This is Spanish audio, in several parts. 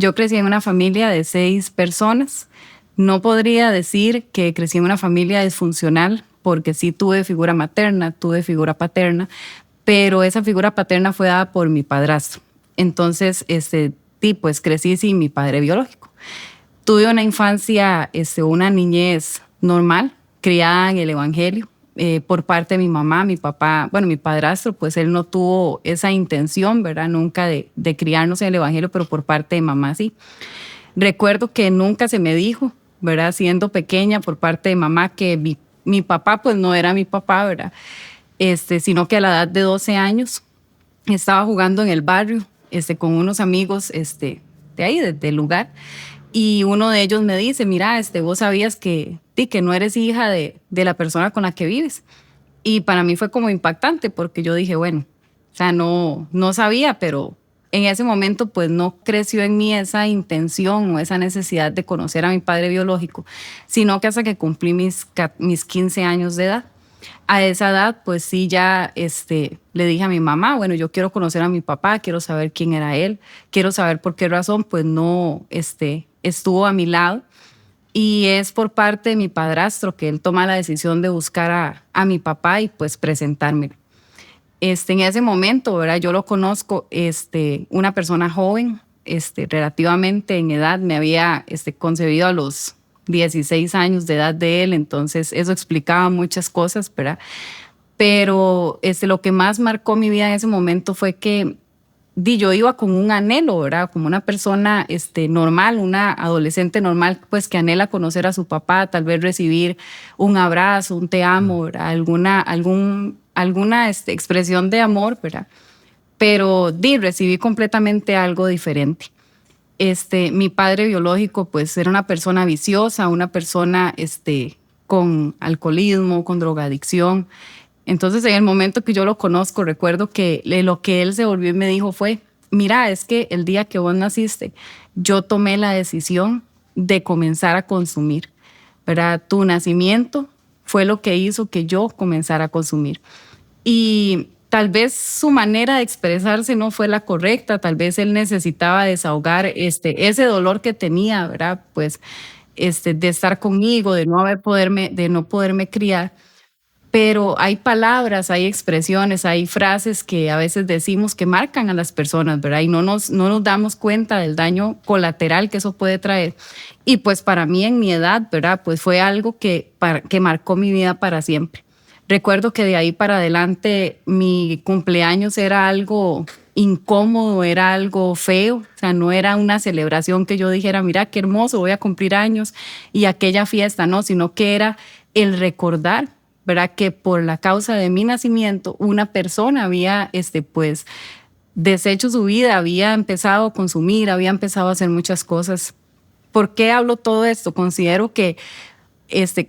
Yo crecí en una familia de 6 personas. No podría decir que crecí en una familia disfuncional, porque sí tuve figura materna, tuve figura paterna, pero esa figura paterna fue dada por mi padrastro. Entonces, pues crecí sin mi padre biológico. Tuve una infancia, una niñez normal, criada en el evangelio, por parte de mi mamá, mi papá, bueno, mi padrastro, pues él no tuvo esa intención, ¿verdad? Nunca de criarnos en el evangelio, pero por parte de mamá sí. Recuerdo que nunca se me dijo, ¿verdad? Siendo pequeña por parte de mamá que mi papá pues no era mi papá, ¿verdad? Sino que a la edad de 12 años estaba jugando en el barrio, con unos amigos, de ahí, del lugar. Y uno de ellos me dice, mira, vos sabías que no eres hija de la persona con la que vives. Y para mí fue como impactante porque yo dije, bueno, o sea, no sabía, pero en ese momento pues no creció en mí esa intención o esa necesidad de conocer a mi padre biológico, sino que hasta que cumplí mis 15 años de edad. A esa edad, pues sí, ya le dije a mi mamá, bueno, yo quiero conocer a mi papá, quiero saber quién era él, quiero saber por qué razón, pues no estuvo a mi lado. Y es por parte de mi padrastro que él toma la decisión de buscar a mi papá y pues presentármelo. En ese momento, ¿verdad? Yo lo conozco, una persona joven, relativamente en edad, me había concebido a los 16 años de edad de él, entonces eso explicaba muchas cosas, ¿verdad? Pero lo que más marcó mi vida en ese momento fue que yo iba con un anhelo, ¿verdad? Como una persona normal, una adolescente normal, pues que anhela conocer a su papá, tal vez recibir un abrazo, un te amo, ¿verdad? Alguna expresión de amor, ¿verdad? Pero recibí completamente algo diferente. Mi padre biológico, pues era una persona viciosa, una persona con alcoholismo, con drogadicción. Entonces, en el momento que yo lo conozco, recuerdo que lo que él se volvió y me dijo fue, mira, es que el día que vos naciste, yo tomé la decisión de comenzar a consumir, ¿verdad? Tu nacimiento fue lo que hizo que yo comenzara a consumir. Y tal vez su manera de expresarse no fue la correcta, tal vez él necesitaba desahogar ese dolor que tenía, ¿verdad? Pues de estar conmigo, de no poderme criar. Pero hay palabras, hay expresiones, hay frases que a veces decimos que marcan a las personas, ¿verdad? Y no nos damos cuenta del daño colateral que eso puede traer. Y pues para mí en mi edad, ¿verdad? Pues fue algo que marcó mi vida para siempre. Recuerdo que de ahí para adelante mi cumpleaños era algo incómodo, era algo feo, o sea, no era una celebración que yo dijera, mira qué hermoso, voy a cumplir años y aquella fiesta, no, sino que era el recordar, ¿verdad? Que por la causa de mi nacimiento una persona había, pues, deshecho su vida, había empezado a consumir, había empezado a hacer muchas cosas. ¿Por qué hablo todo esto? Considero que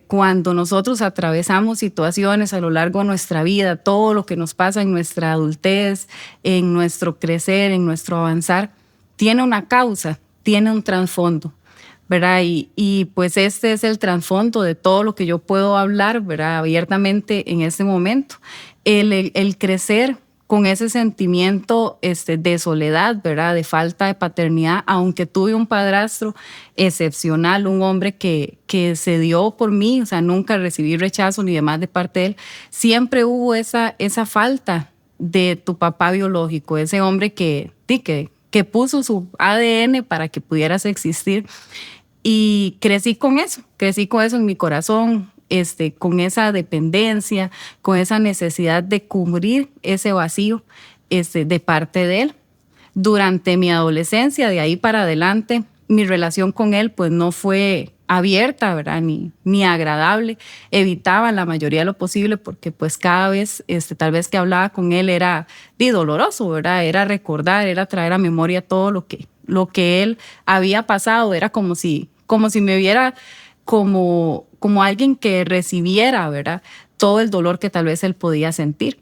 cuando nosotros atravesamos situaciones a lo largo de nuestra vida, todo lo que nos pasa en nuestra adultez, en nuestro crecer, en nuestro avanzar, tiene una causa, tiene un trasfondo, ¿verdad? Y pues este es el trasfondo de todo lo que yo puedo hablar, ¿verdad? Abiertamente en este momento. El crecer con ese sentimiento de soledad, ¿verdad? De falta de paternidad, aunque tuve un padrastro excepcional, un hombre que se dio por mí, o sea, nunca recibí rechazo ni demás de parte de él, siempre hubo esa falta de tu papá biológico, ese hombre que puso su ADN para que pudieras existir. Y crecí con eso en mi corazón, con esa dependencia, con esa necesidad de cubrir ese vacío de parte de él. Durante mi adolescencia, de ahí para adelante, mi relación con él pues no fue abierta, ¿verdad? Ni agradable. Evitaba en la mayoría de lo posible porque pues cada vez, tal vez que hablaba con él era doloroso, ¿verdad? Era recordar, era traer a memoria todo lo que él había pasado. Era como si me viera como alguien que recibiera, ¿verdad? Todo el dolor que tal vez él podía sentir.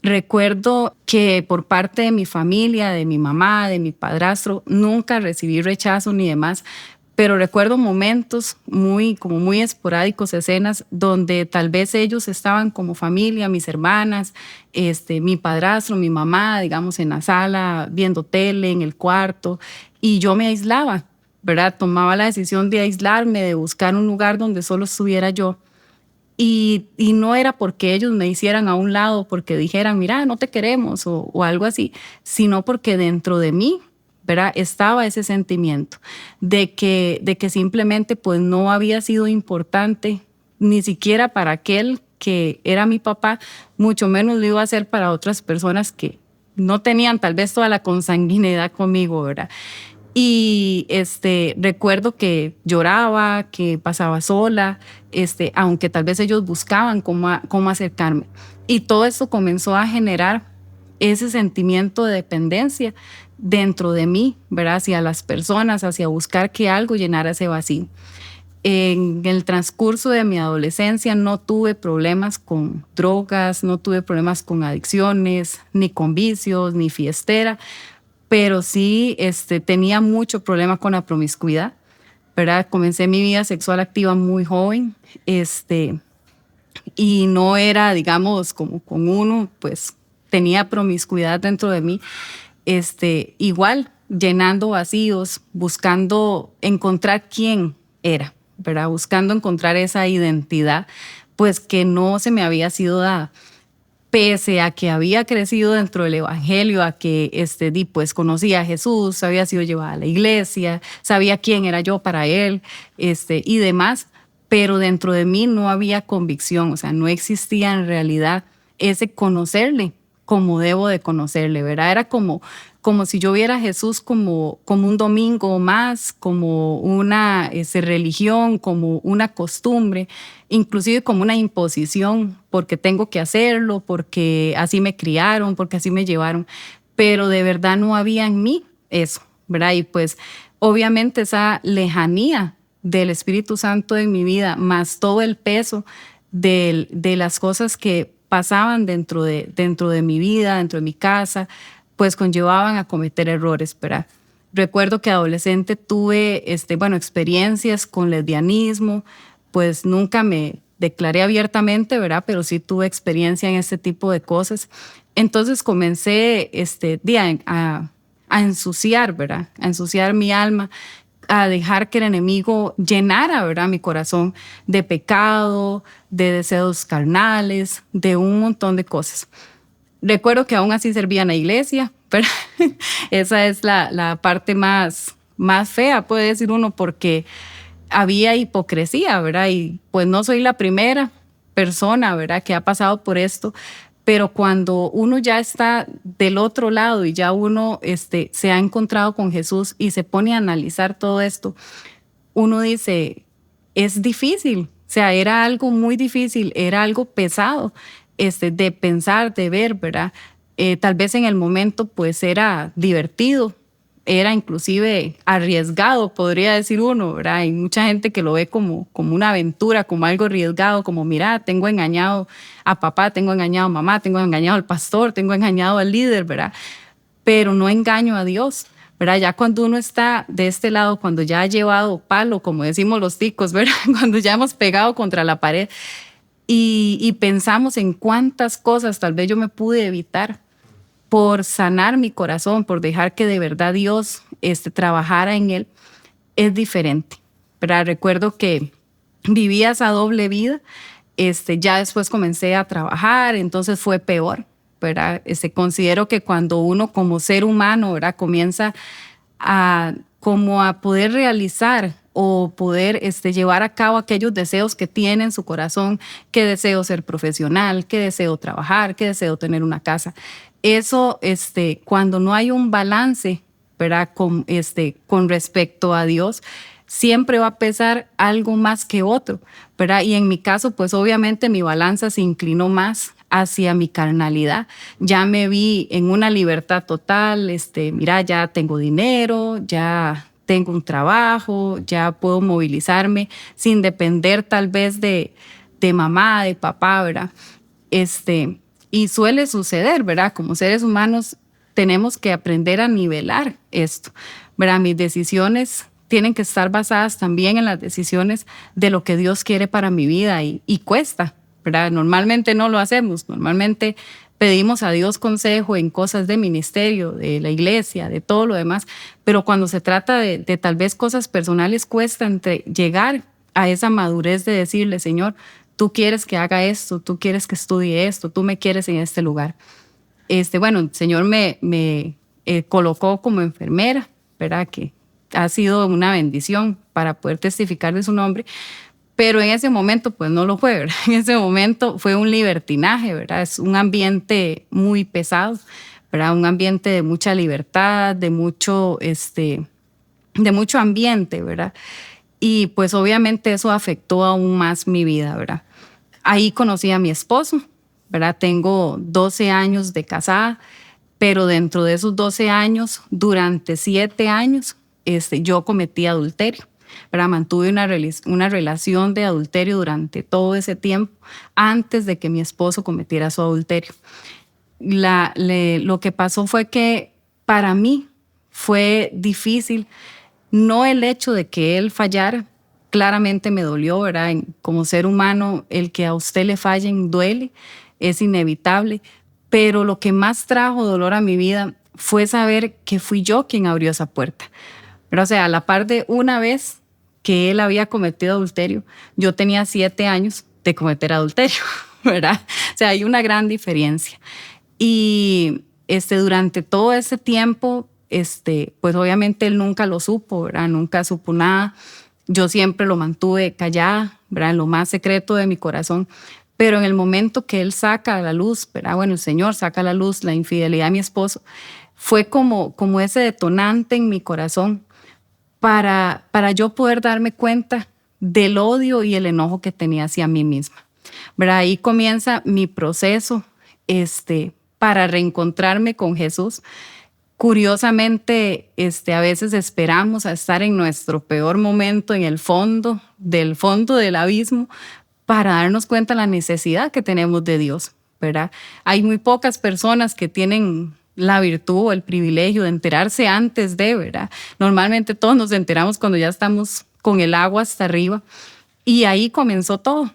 Recuerdo que por parte de mi familia, de mi mamá, de mi padrastro, nunca recibí rechazo ni demás, pero recuerdo momentos como muy esporádicos, escenas donde tal vez ellos estaban como familia, mis hermanas, mi padrastro, mi mamá, digamos, en la sala, viendo tele, en el cuarto, y yo me aislaba, ¿verdad? Tomaba la decisión de aislarme, de buscar un lugar donde solo estuviera yo. Y no era porque ellos me hicieran a un lado, porque dijeran, mira, no te queremos o algo así, sino porque dentro de mí, ¿verdad? Estaba ese sentimiento de que simplemente pues no había sido importante ni siquiera para aquel que era mi papá, mucho menos lo iba a hacer para otras personas que no tenían tal vez toda la consanguinidad conmigo, ¿verdad? Y recuerdo que lloraba, que pasaba sola, aunque tal vez ellos buscaban cómo acercarme. Y todo esto comenzó a generar ese sentimiento de dependencia dentro de mí, ¿verdad? Hacia las personas, hacia buscar que algo llenara ese vacío. En el transcurso de mi adolescencia no tuve problemas con drogas, no tuve problemas con adicciones, ni con vicios, ni fiestera, pero sí tenía mucho problema con la promiscuidad, ¿verdad? Comencé mi vida sexual activa muy joven, y no era, digamos, como con uno, pues tenía promiscuidad dentro de mí, igual llenando vacíos, buscando encontrar quién era, ¿verdad? Buscando encontrar esa identidad, pues que no se me había sido dada pese a que había crecido dentro del evangelio, a que pues conocía a Jesús, había sido llevada a la iglesia, sabía quién era yo para él, y demás, pero dentro de mí no había convicción, o sea, no existía en realidad ese conocerle como debo de conocerle, ¿verdad? Era como si yo viera a Jesús como un domingo más, como una religión, como una costumbre, inclusive como una imposición, porque tengo que hacerlo, porque así me criaron, porque así me llevaron, pero de verdad no había en mí eso, ¿verdad? Y pues obviamente esa lejanía del Espíritu Santo en mi vida, más todo el peso de las cosas que pasaban dentro de mi vida, dentro de mi casa, pues conllevaban a cometer errores, ¿verdad? Recuerdo que adolescente tuve, experiencias con lesbianismo, pues nunca me declaré abiertamente, ¿verdad? Pero sí tuve experiencia en este tipo de cosas. Entonces comencé, a ensuciar, ¿verdad? A ensuciar mi alma, a dejar que el enemigo llenara, ¿verdad? Mi corazón de pecado, de deseos carnales, de un montón de cosas. Recuerdo que aún así servía en la iglesia, pero esa es la parte más fea, puede decir uno, porque había hipocresía, ¿verdad? Y pues no soy la primera persona, ¿verdad?, que ha pasado por esto, pero cuando uno ya está del otro lado y ya uno se ha encontrado con Jesús y se pone a analizar todo esto, uno dice, es difícil, o sea, era algo muy difícil, era algo pesado, de pensar, de ver, ¿verdad? Tal vez en el momento pues era divertido, era inclusive arriesgado, podría decir uno, ¿verdad? Hay mucha gente que lo ve como una aventura, como algo arriesgado, como mira, tengo engañado a papá, tengo engañado a mamá, tengo engañado al pastor, tengo engañado al líder, ¿verdad? Pero no engaño a Dios, ¿verdad? Ya cuando uno está de este lado, cuando ya ha llevado palo, como decimos los ticos, ¿verdad? Cuando ya hemos pegado contra la pared y pensamos en cuántas cosas tal vez yo me pude evitar por sanar mi corazón, por dejar que de verdad Dios trabajara en él, es diferente, ¿verdad? Recuerdo que vivía esa doble vida, ya después comencé a trabajar, entonces fue peor, ¿verdad? Considero que cuando uno como ser humano, ¿verdad?, comienza a poder realizar o poder llevar a cabo aquellos deseos que tiene en su corazón, que deseo ser profesional, que deseo trabajar, que deseo tener una casa. Eso, cuando no hay un balance, ¿verdad?, con respecto a Dios, siempre va a pesar algo más que otro, ¿verdad? Y en mi caso, pues obviamente mi balanza se inclinó más hacia mi carnalidad. Ya me vi en una libertad total, mira, ya tengo dinero, ya tengo un trabajo, ya puedo movilizarme sin depender tal vez de mamá, de papá, ¿verdad? Y suele suceder, ¿verdad? Como seres humanos tenemos que aprender a nivelar esto, ¿verdad? Mis decisiones tienen que estar basadas también en las decisiones de lo que Dios quiere para mi vida y cuesta, ¿verdad? Normalmente no lo hacemos, normalmente pedimos a Dios consejo en cosas de ministerio, de la iglesia, de todo lo demás, pero cuando se trata de tal vez cosas personales cuesta llegar a esa madurez de decirle, Señor, tú quieres que haga esto, tú quieres que estudie esto, tú me quieres en este lugar. Bueno, el Señor me colocó como enfermera, ¿verdad? Que ha sido una bendición para poder testificar de su nombre, pero en ese momento pues no lo fue, ¿verdad? En ese momento fue un libertinaje, ¿verdad? Es un ambiente muy pesado, ¿verdad? Un ambiente de mucha libertad, de mucho ambiente, ¿verdad? Y pues obviamente eso afectó aún más mi vida, ¿verdad? Ahí conocí a mi esposo, ¿verdad? Tengo 12 años de casada, pero dentro de esos 12 años, durante 7 años, yo cometí adulterio, ¿verdad? Mantuve una relación de adulterio durante todo ese tiempo antes de que mi esposo cometiera su adulterio. Lo que pasó fue que para mí fue difícil, no el hecho de que él fallara, claramente me dolió, ¿verdad? Como ser humano, el que a usted le fallen duele, es inevitable, pero lo que más trajo dolor a mi vida fue saber que fui yo quien abrió esa puerta. Pero, o sea, a la par de una vez que él había cometido adulterio, yo tenía 7 años de cometer adulterio, ¿verdad? O sea, hay una gran diferencia. Y durante todo ese tiempo, pues obviamente él nunca lo supo, ¿verdad? Nunca supo nada. Yo siempre lo mantuve callada, ¿verdad? En lo más secreto de mi corazón. Pero en el momento que él saca a la luz, ¿verdad? Bueno, el Señor saca a la luz la infidelidad de mi esposo, fue como ese detonante en mi corazón para yo poder darme cuenta del odio y el enojo que tenía hacia mí misma, ¿verdad? Ahí comienza mi proceso, para reencontrarme con Jesús. Curiosamente, a veces esperamos a estar en nuestro peor momento, en el fondo del abismo, para darnos cuenta de la necesidad que tenemos de Dios, ¿verdad? Hay muy pocas personas que tienen la virtud o el privilegio de enterarse antes de, ¿verdad? Normalmente todos nos enteramos cuando ya estamos con el agua hasta arriba, y ahí comenzó todo.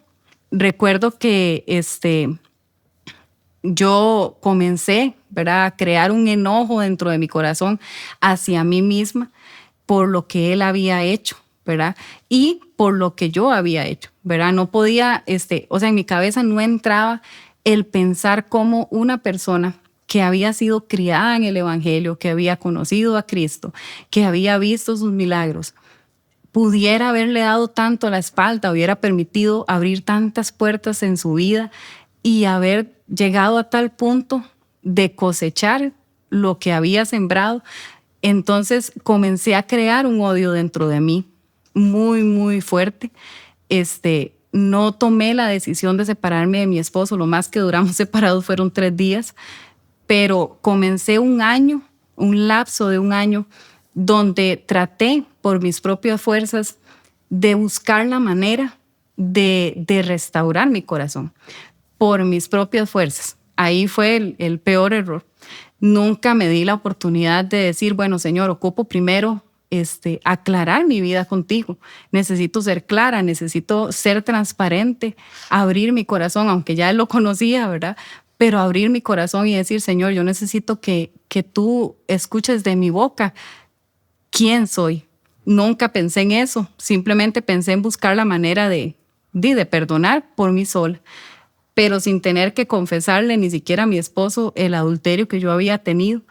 Recuerdo que yo comencé, ¿verdad?, a crear un enojo dentro de mi corazón hacia mí misma por lo que él había hecho, ¿verdad? Y por lo que yo había hecho, ¿verdad? No podía, o sea, en mi cabeza no entraba el pensar cómo una persona que había sido criada en el Evangelio, que había conocido a Cristo, que había visto sus milagros, pudiera haberle dado tanto a la espalda, hubiera permitido abrir tantas puertas en su vida y haber llegado a tal punto de cosechar lo que había sembrado. Entonces comencé a crear un odio dentro de mí muy, muy fuerte. No tomé la decisión de separarme de mi esposo, lo más que duramos separados fueron 3 días, pero comencé un lapso de un año, donde traté por mis propias fuerzas de buscar la manera de restaurar mi corazón por mis propias fuerzas. Ahí fue el peor error. Nunca me di la oportunidad de decir, bueno, Señor, ocupo primero aclarar mi vida contigo. Necesito ser clara, necesito ser transparente, abrir mi corazón, aunque ya lo conocía, ¿verdad? Pero abrir mi corazón y decir, Señor, yo necesito que tú escuches de mi boca quién soy. Nunca pensé en eso, simplemente pensé en buscar la manera de perdonar por mí sola, pero sin tener que confesarle ni siquiera a mi esposo el adulterio que yo había tenido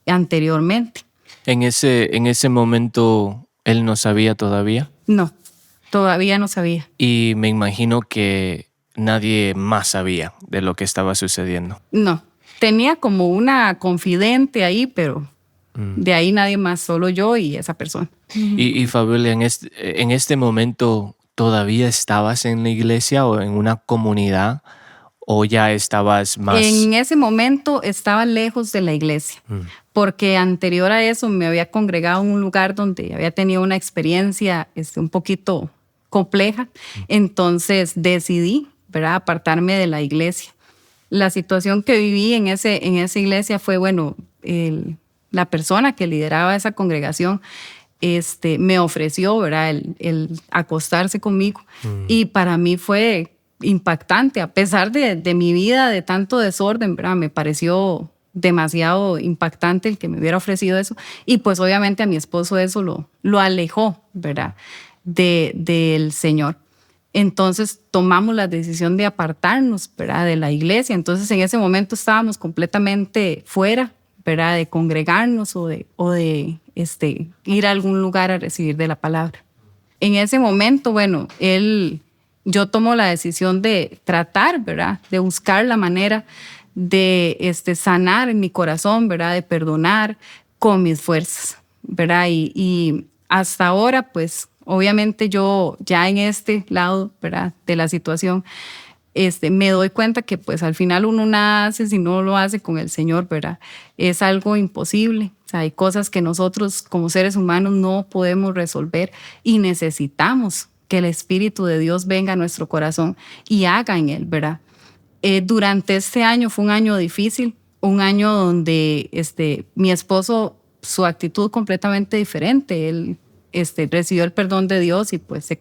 anteriormente. En ese momento, ¿él no sabía todavía? No, todavía no sabía. Y me imagino que nadie más sabía de lo que estaba sucediendo. No, tenía como una confidente ahí, pero de ahí nadie más, solo yo y esa persona. Y Fabiola, en este momento, ¿todavía estabas en la iglesia o en una comunidad o ya estabas más? En ese momento estaba lejos de la iglesia, porque anterior a eso me había congregado en un lugar donde había tenido una experiencia un poquito compleja. Entonces decidí, ¿verdad?, apartarme de la iglesia. La situación que viví en esa iglesia fue, bueno, la persona que lideraba esa congregación me ofreció, ¿verdad? El acostarse conmigo. Y para mí fue impactante, a pesar de mi vida, de tanto desorden, ¿verdad? Me pareció demasiado impactante el que me hubiera ofrecido eso. Y pues obviamente a mi esposo eso lo alejó, ¿verdad? Del Señor. Entonces tomamos la decisión de apartarnos, ¿verdad? De la iglesia. Entonces en ese momento estábamos completamente fuera, ¿verdad? De congregarnos o de ir a algún lugar a recibir de la palabra. En ese momento, bueno, yo tomo la decisión de tratar, ¿verdad? De buscar la manera de sanar en mi corazón, ¿verdad? De perdonar con mis fuerzas, ¿verdad? Y hasta ahora, pues, obviamente yo ya en este lado, ¿verdad? De la situación, me doy cuenta que pues al final uno nada hace si no lo hace con el Señor, ¿verdad? Es algo imposible. O sea, hay cosas que nosotros como seres humanos no podemos resolver y necesitamos que el Espíritu de Dios venga a nuestro corazón y haga en él, ¿verdad? Durante este año fue un año difícil, un año donde mi esposo, su actitud completamente diferente. Él recibió el perdón de Dios y pues se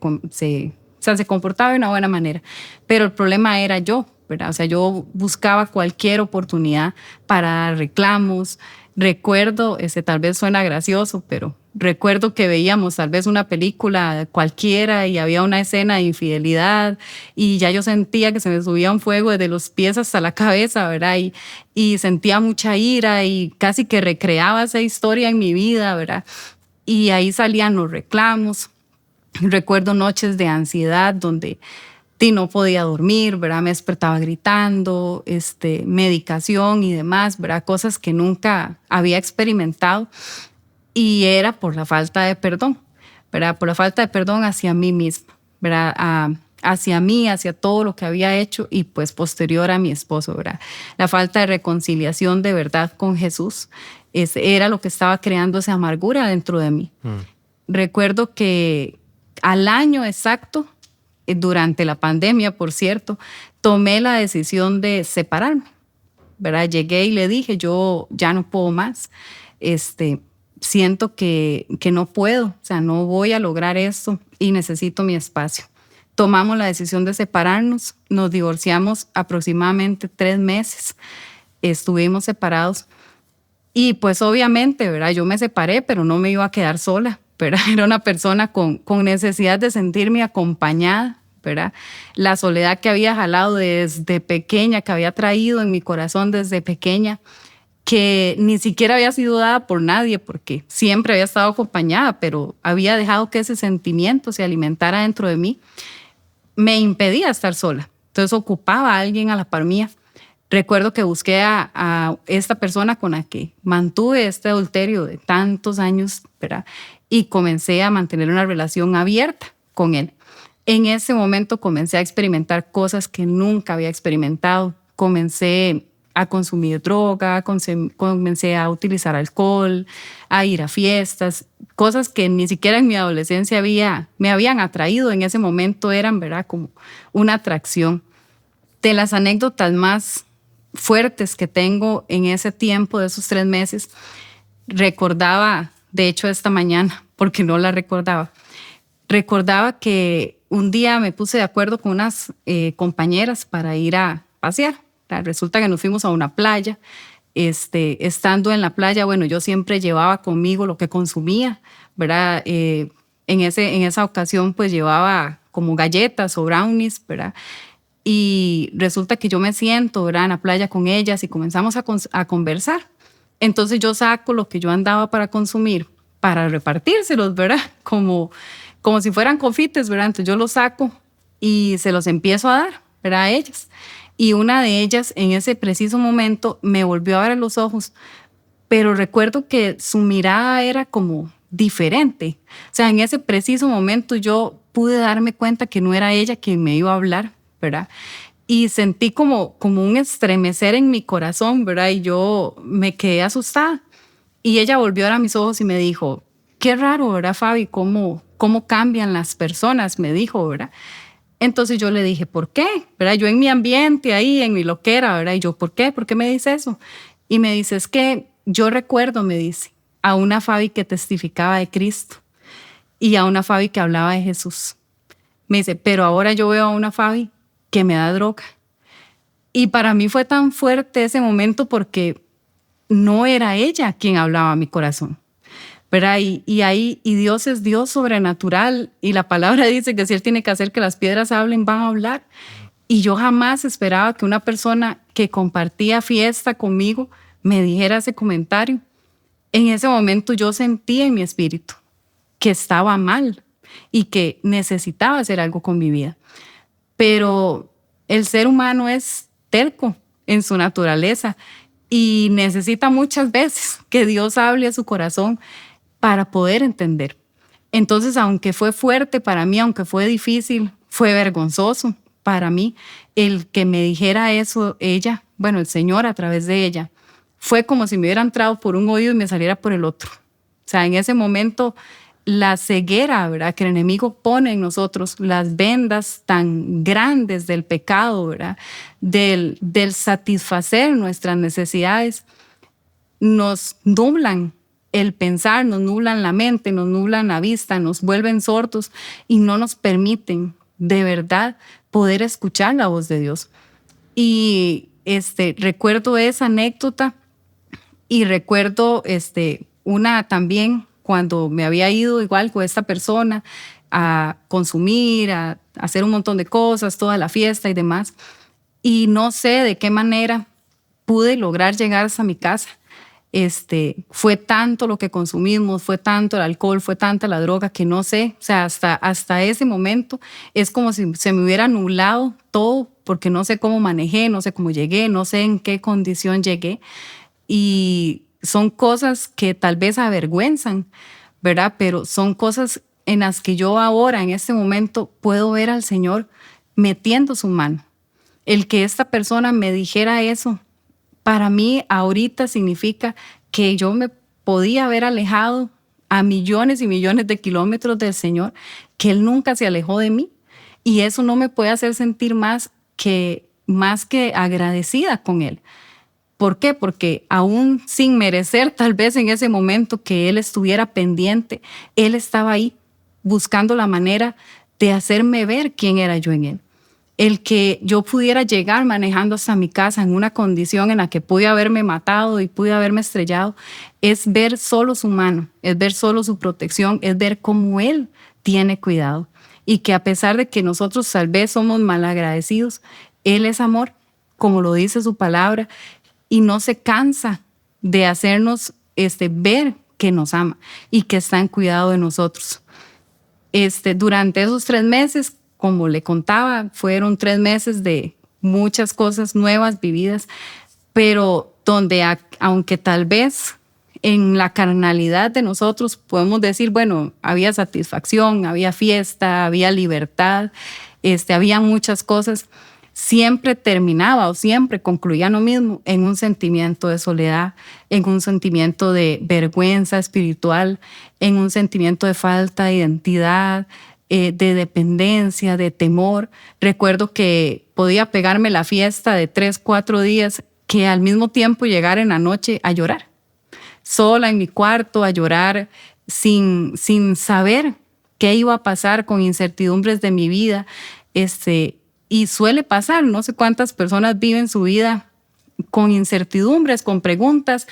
comportaba de una buena manera. Pero el problema era yo, ¿verdad? O sea, yo buscaba cualquier oportunidad para dar reclamos. Recuerdo, tal vez suena gracioso, pero recuerdo que veíamos tal vez una película cualquiera y había una escena de infidelidad y ya yo sentía que se me subía un fuego desde los pies hasta la cabeza, ¿verdad? Y sentía mucha ira y casi que recreaba esa historia en mi vida, ¿verdad? Y ahí salían los reclamos. Recuerdo noches de ansiedad donde no podía dormir, ¿verdad? Me despertaba gritando, medicación y demás, ¿verdad? Cosas que nunca había experimentado y era por la falta de perdón, ¿verdad? Por la falta de perdón hacia mí misma, ¿verdad? Hacia mí, hacia todo lo que había hecho y pues posterior a mi esposo, ¿verdad? La falta de reconciliación de verdad con Jesús era lo que estaba creando esa amargura dentro de mí. Recuerdo que al año exacto, durante la pandemia, por cierto, tomé la decisión de separarme, ¿verdad? Llegué y le dije, yo ya no puedo más, siento que no puedo, o sea, no voy a lograr esto y necesito mi espacio. Tomamos la decisión de separarnos, nos divorciamos aproximadamente 3 meses, estuvimos separados y pues obviamente, ¿verdad? Yo me separé, pero no me iba a quedar sola, ¿verdad? Era una persona con necesidad de sentirme acompañada, ¿verdad? La soledad que había jalado desde pequeña, que había traído en mi corazón desde pequeña, que ni siquiera había sido dada por nadie, porque siempre había estado acompañada, pero había dejado que ese sentimiento se alimentara dentro de mí, me impedía estar sola. Entonces ocupaba a alguien a la par mía. Recuerdo que busqué a esta persona con la que mantuve este adulterio de tantos años, ¿verdad? Y comencé a mantener una relación abierta con él. En ese momento comencé a experimentar cosas que nunca había experimentado. Comencé a consumir droga, comencé a utilizar alcohol, a ir a fiestas, cosas que ni siquiera en mi adolescencia me habían atraído. En ese momento eran, ¿verdad?, como una atracción. De las anécdotas más fuertes que tengo en ese tiempo, de esos 3 meses, recordaba, de hecho esta mañana, porque no la recordaba que un día me puse de acuerdo con unas compañeras para ir a pasear. Resulta que nos fuimos a una playa. Estando en la playa, bueno, yo siempre llevaba conmigo lo que consumía, ¿verdad? En esa ocasión pues llevaba como galletas o brownies, ¿verdad? Y resulta que yo me siento, ¿verdad?, en la playa con ellas y comenzamos a conversar. Entonces yo saco lo que yo andaba para consumir, para repartírselos, ¿verdad? Como si fueran confites, ¿verdad? Entonces yo los saco y se los empiezo a dar, ¿verdad?, a ellas. Y una de ellas en ese preciso momento me volvió a ver a los ojos, pero recuerdo que su mirada era como diferente. O sea, en ese preciso momento yo pude darme cuenta que no era ella quien me iba a hablar, ¿verdad? Y sentí como un estremecer en mi corazón, ¿verdad? Y yo me quedé asustada. Y ella volvió a ver a mis ojos y me dijo, qué raro, ¿verdad, Fabi? ¿Cómo cambian las personas? Me dijo, ¿verdad? Entonces yo le dije, ¿por qué? ¿Verdad? Yo en mi ambiente ahí, en mi loquera, ¿verdad? Y yo, ¿por qué? ¿Por qué me dice eso? Y me dice, es que yo recuerdo, me dice, a una Fabi que testificaba de Cristo. y a una Fabi que hablaba de Jesús. Me dice, pero ahora yo veo a una Fabi que me da droga. Y para mí fue tan fuerte ese momento porque no era ella quien hablaba a mi corazón, ¿verdad? Y Dios es Dios sobrenatural, y la palabra dice que si Él tiene que hacer que las piedras hablen, van a hablar. Y yo jamás esperaba que una persona que compartía fiesta conmigo me dijera ese comentario. En ese momento yo sentí en mi espíritu que estaba mal y que necesitaba hacer algo con mi vida. Pero el ser humano es terco en su naturaleza y necesita muchas veces que Dios hable a su corazón para poder entender. Entonces, aunque fue fuerte para mí, aunque fue difícil, fue vergonzoso para mí el que me dijera eso ella, bueno, el Señor a través de ella. Fue como si me hubiera entrado por un oído y me saliera por el otro. O sea, en ese momento la ceguera, ¿verdad?, que el enemigo pone en nosotros, las vendas tan grandes del pecado, ¿verdad?, del satisfacer nuestras necesidades, nos nublan el pensar, nos nublan la mente, nos nublan la vista, nos vuelven sordos y no nos permiten de verdad poder escuchar la voz de Dios. Y recuerdo esa anécdota y recuerdo una también cuando me había ido igual con esta persona a consumir, a hacer un montón de cosas, toda la fiesta y demás. Y no sé de qué manera pude lograr llegar hasta mi casa. Fue tanto lo que consumimos, fue tanto el alcohol, fue tanta la droga que no sé, o sea, hasta ese momento es como si se me hubiera nublado todo, porque no sé cómo manejé, no sé cómo llegué, no sé en qué condición llegué. Y son cosas que tal vez avergüenzan, ¿verdad? Pero son cosas en las que yo ahora, en este momento, puedo ver al Señor metiendo su mano. El que esta persona me dijera eso, para mí ahorita significa que yo me podía haber alejado a millones y millones de kilómetros del Señor, que Él nunca se alejó de mí. Y eso no me puede hacer sentir más que agradecida con Él. ¿Por qué? Porque aún sin merecer tal vez en ese momento que Él estuviera pendiente, Él estaba ahí buscando la manera de hacerme ver quién era yo en Él. El que yo pudiera llegar manejando hasta mi casa en una condición en la que pude haberme matado y pude haberme estrellado, es ver solo su mano, es ver solo su protección, es ver cómo Él tiene cuidado. Y que a pesar de que nosotros tal vez somos malagradecidos, Él es amor, como lo dice su palabra, y no se cansa de hacernos ver que nos ama y que está en cuidado de nosotros. Durante esos 3 meses, como le contaba, fueron 3 meses de muchas cosas nuevas vividas, pero donde aunque tal vez en la carnalidad de nosotros podemos decir, bueno, había satisfacción, había fiesta, había libertad, había muchas cosas, siempre terminaba o siempre concluía lo mismo, en un sentimiento de soledad, en un sentimiento de vergüenza espiritual, en un sentimiento de falta de identidad, de dependencia, de temor. Recuerdo que podía pegarme la fiesta de 3, 4 días, que al mismo tiempo llegar en la noche a llorar, sola en mi cuarto, a llorar sin saber qué iba a pasar, con incertidumbres de mi vida. Y suele pasar, no sé cuántas personas viven su vida con incertidumbres, con preguntas,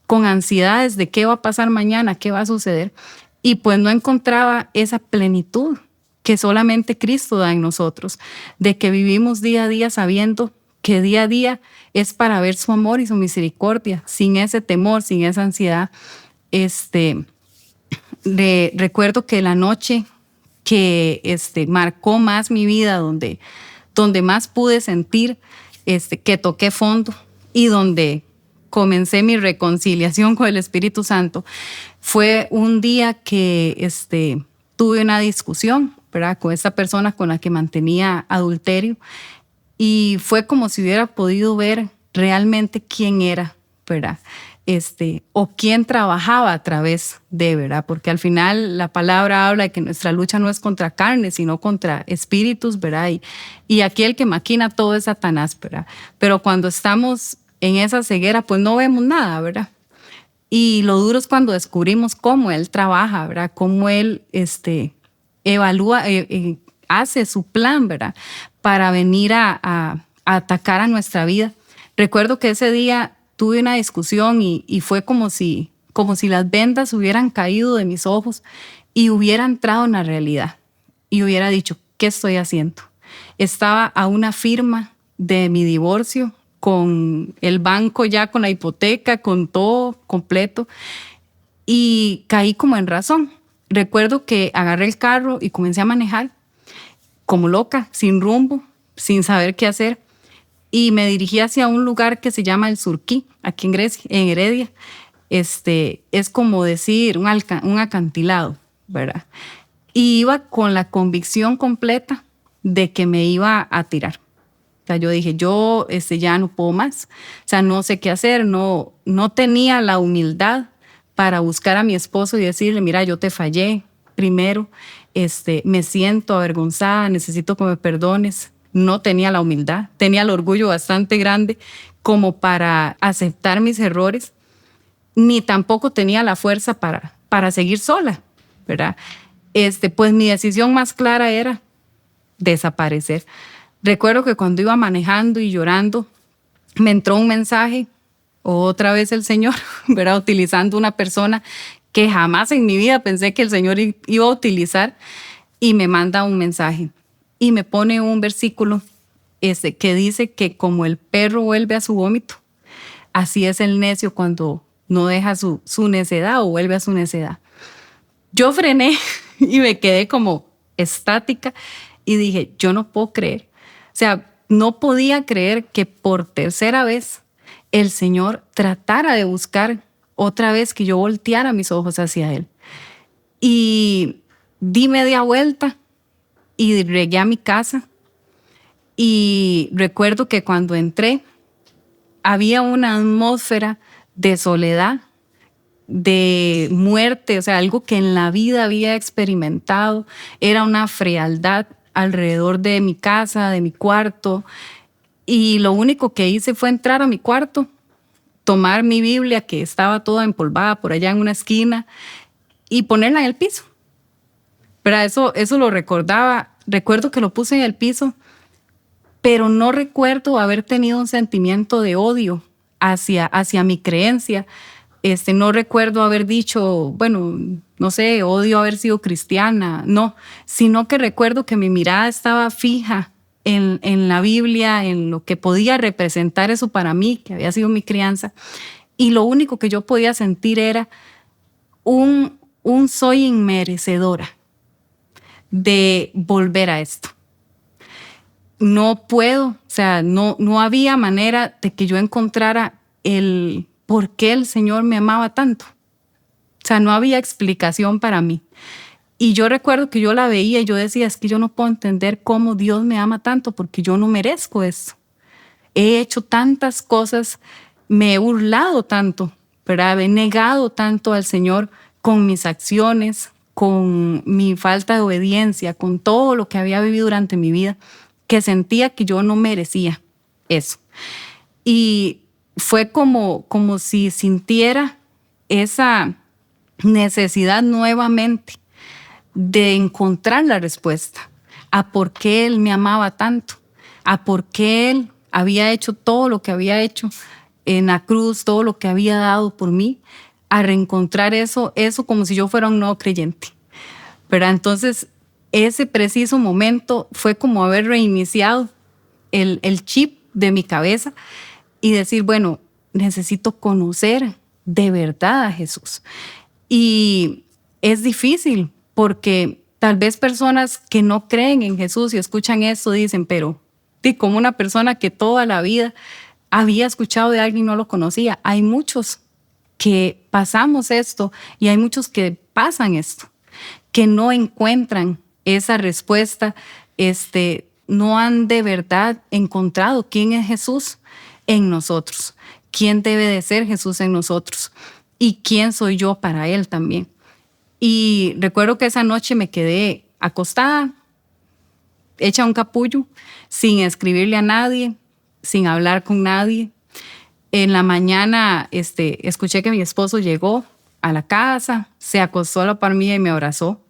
con ansiedades de qué va a pasar mañana, qué va a suceder. Y pues no encontraba esa plenitud que solamente Cristo da en nosotros, de que vivimos día a día sabiendo que día a día es para ver su amor y su misericordia, sin ese temor, sin esa ansiedad. Recuerdo que la noche que marcó más mi vida, donde más pude sentir que toqué fondo y donde comencé mi reconciliación con el Espíritu Santo, fue un día que tuve una discusión, ¿verdad?, con esta persona con la que mantenía adulterio, y fue como si hubiera podido ver realmente quién era, ¿verdad?, o quién trabajaba a través de, ¿verdad? Porque al final la palabra habla de que nuestra lucha no es contra carne, sino contra espíritus, ¿verdad? Y aquí el que maquina todo es Satanás, ¿verdad? Pero cuando estamos en esa ceguera, pues no vemos nada, ¿verdad? Y lo duro es cuando descubrimos cómo Él trabaja, ¿verdad? Cómo Él evalúa, hace su plan, ¿verdad? Para venir a atacar a nuestra vida. Recuerdo que ese día tuve una discusión y fue como si las vendas hubieran caído de mis ojos y hubiera entrado en la realidad y hubiera dicho, ¿qué estoy haciendo? Estaba a una firma de mi divorcio, con el banco ya, con la hipoteca, con todo completo, y caí como en razón. Recuerdo que agarré el carro y comencé a manejar como loca, sin rumbo, sin saber qué hacer, y me dirigí hacia un lugar que se llama el Surquí, aquí en Grecia, en Heredia. Es como decir un acantilado, ¿verdad? Y iba con la convicción completa de que me iba a tirar. O sea, yo dije, yo ya no puedo más. O sea, no sé qué hacer. No tenía la humildad para buscar a mi esposo y decirle, mira, yo te fallé primero. Me siento avergonzada, necesito que me perdones. No tenía la humildad. Tenía el orgullo bastante grande como para aceptar mis errores. Ni tampoco tenía la fuerza para seguir sola, ¿verdad? Pues mi decisión más clara era desaparecer. Recuerdo que cuando iba manejando y llorando, me entró un mensaje, otra vez el Señor, ¿verdad? Utilizando una persona que jamás en mi vida pensé que el Señor iba a utilizar, y me manda un mensaje y me pone un versículo que dice que como el perro vuelve a su vómito, así es el necio cuando no deja su necedad o vuelve a su necedad. Yo frené y me quedé como estática y dije, yo no puedo creer. O sea, no podía creer que por tercera vez el Señor tratara de buscar otra vez que yo volteara mis ojos hacia Él. Y di media vuelta y llegué a mi casa. Y recuerdo que cuando entré había una atmósfera de soledad, de muerte, o sea, algo que en la vida había experimentado. Era una frialdad alrededor de mi casa, de mi cuarto. Y lo único que hice fue entrar a mi cuarto, tomar mi Biblia, que estaba toda empolvada por allá en una esquina, y ponerla en el piso. Pero eso lo recordaba. Recuerdo que lo puse en el piso, pero no recuerdo haber tenido un sentimiento de odio hacia mi creencia. No recuerdo haber dicho, bueno, no sé, odio haber sido cristiana, no, sino que recuerdo que mi mirada estaba fija en la Biblia, en lo que podía representar eso para mí, que había sido mi crianza, y lo único que yo podía sentir era un soy inmerecedora de volver a esto. No puedo, o sea, no había manera de que yo encontrara el por qué el Señor me amaba tanto. O sea, no había explicación para mí. Y yo recuerdo que yo la veía y yo decía, es que yo no puedo entender cómo Dios me ama tanto porque yo no merezco esto. He hecho tantas cosas, me he burlado tanto, ¿verdad? He negado tanto al Señor con mis acciones, con mi falta de obediencia, con todo lo que había vivido durante mi vida, que sentía que yo no merecía eso. Y fue como si sintiera esa necesidad nuevamente de encontrar la respuesta a por qué Él me amaba tanto, a por qué Él había hecho todo lo que había hecho en la cruz, todo lo que había dado por mí, a reencontrar eso como si yo fuera un no creyente. Pero entonces ese preciso momento fue como haber reiniciado el chip de mi cabeza y decir, bueno, necesito conocer de verdad a Jesús. Y es difícil porque tal vez personas que no creen en Jesús y escuchan esto dicen, pero como una persona que toda la vida había escuchado de alguien y no lo conocía. Hay muchos que pasamos esto y hay muchos que pasan esto, que no encuentran esa respuesta, no han de verdad encontrado quién es Jesús en nosotros, quién debe de ser Jesús en nosotros y quién soy yo para Él también. Y recuerdo que esa noche me quedé acostada, hecha un capullo, sin escribirle a nadie, sin hablar con nadie. En la mañana escuché que mi esposo llegó a la casa, se acostó a la par mía y me abrazó.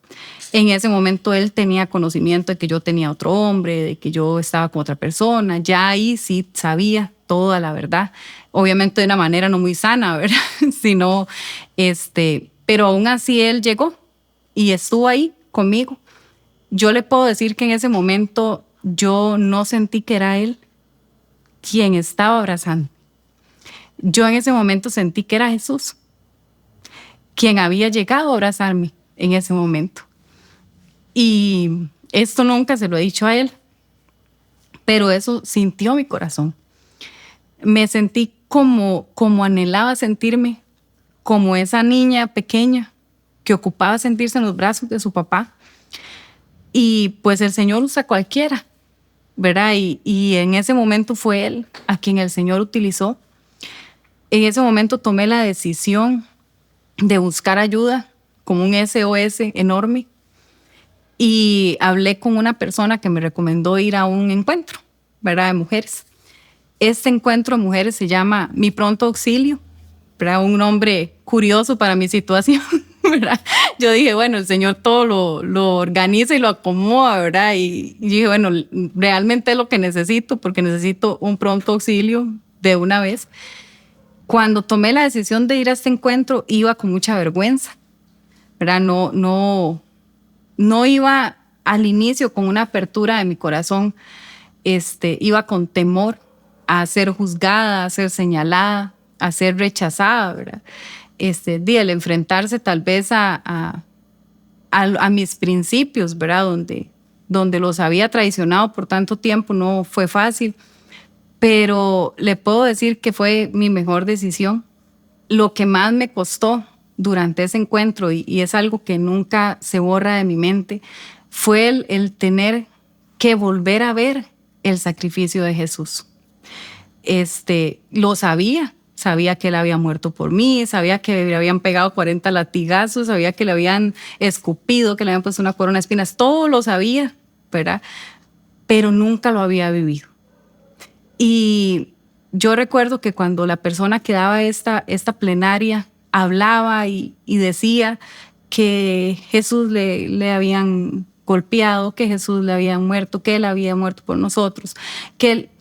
En ese momento él tenía conocimiento de que yo tenía otro hombre, de que yo estaba con otra persona. Ya ahí sí sabía toda la verdad. Obviamente de una manera no muy sana, ¿verdad? Sino, pero aún así él llegó y estuvo ahí conmigo. Yo le puedo decir que en ese momento yo no sentí que era él quien estaba abrazando. Yo en ese momento sentí que era Jesús quien había llegado a abrazarme en ese momento. Y esto nunca se lo he dicho a él, pero eso sintió mi corazón. Me sentí como anhelaba sentirme, como esa niña pequeña que ocupaba sentirse en los brazos de su papá. Y pues el Señor usa a cualquiera, ¿verdad? Y en ese momento fue él a quien el Señor utilizó. En ese momento tomé la decisión de buscar ayuda, como un SOS enorme. Y hablé con una persona que me recomendó ir a un encuentro, ¿verdad? De mujeres. Este encuentro de mujeres se llama Mi Pronto Auxilio, ¿verdad? Un nombre curioso para mi situación, ¿verdad? Yo dije, bueno, el Señor todo lo organiza y lo acomoda, ¿verdad? Y dije, bueno, realmente es lo que necesito, porque necesito un pronto auxilio de una vez. Cuando tomé la decisión de ir a este encuentro, iba con mucha vergüenza, ¿verdad? No iba al inicio con una apertura de mi corazón, iba con temor a ser juzgada, a ser señalada, a ser rechazada, ¿verdad? El enfrentarse tal vez a mis principios, ¿verdad? Donde los había traicionado por tanto tiempo, no fue fácil, pero le puedo decir que fue mi mejor decisión. Lo que más me costó durante ese encuentro, y es algo que nunca se borra de mi mente, fue el tener que volver a ver el sacrificio de Jesús. Lo sabía que él había muerto por mí, sabía que le habían pegado 40 latigazos, sabía que le habían escupido, que le habían puesto una corona de espinas, todo lo sabía, ¿verdad? Pero nunca lo había vivido. Y yo recuerdo que cuando la persona que daba esta plenaria hablaba y decía que Jesús le habían golpeado, que Jesús le había muerto, que él había muerto por nosotros,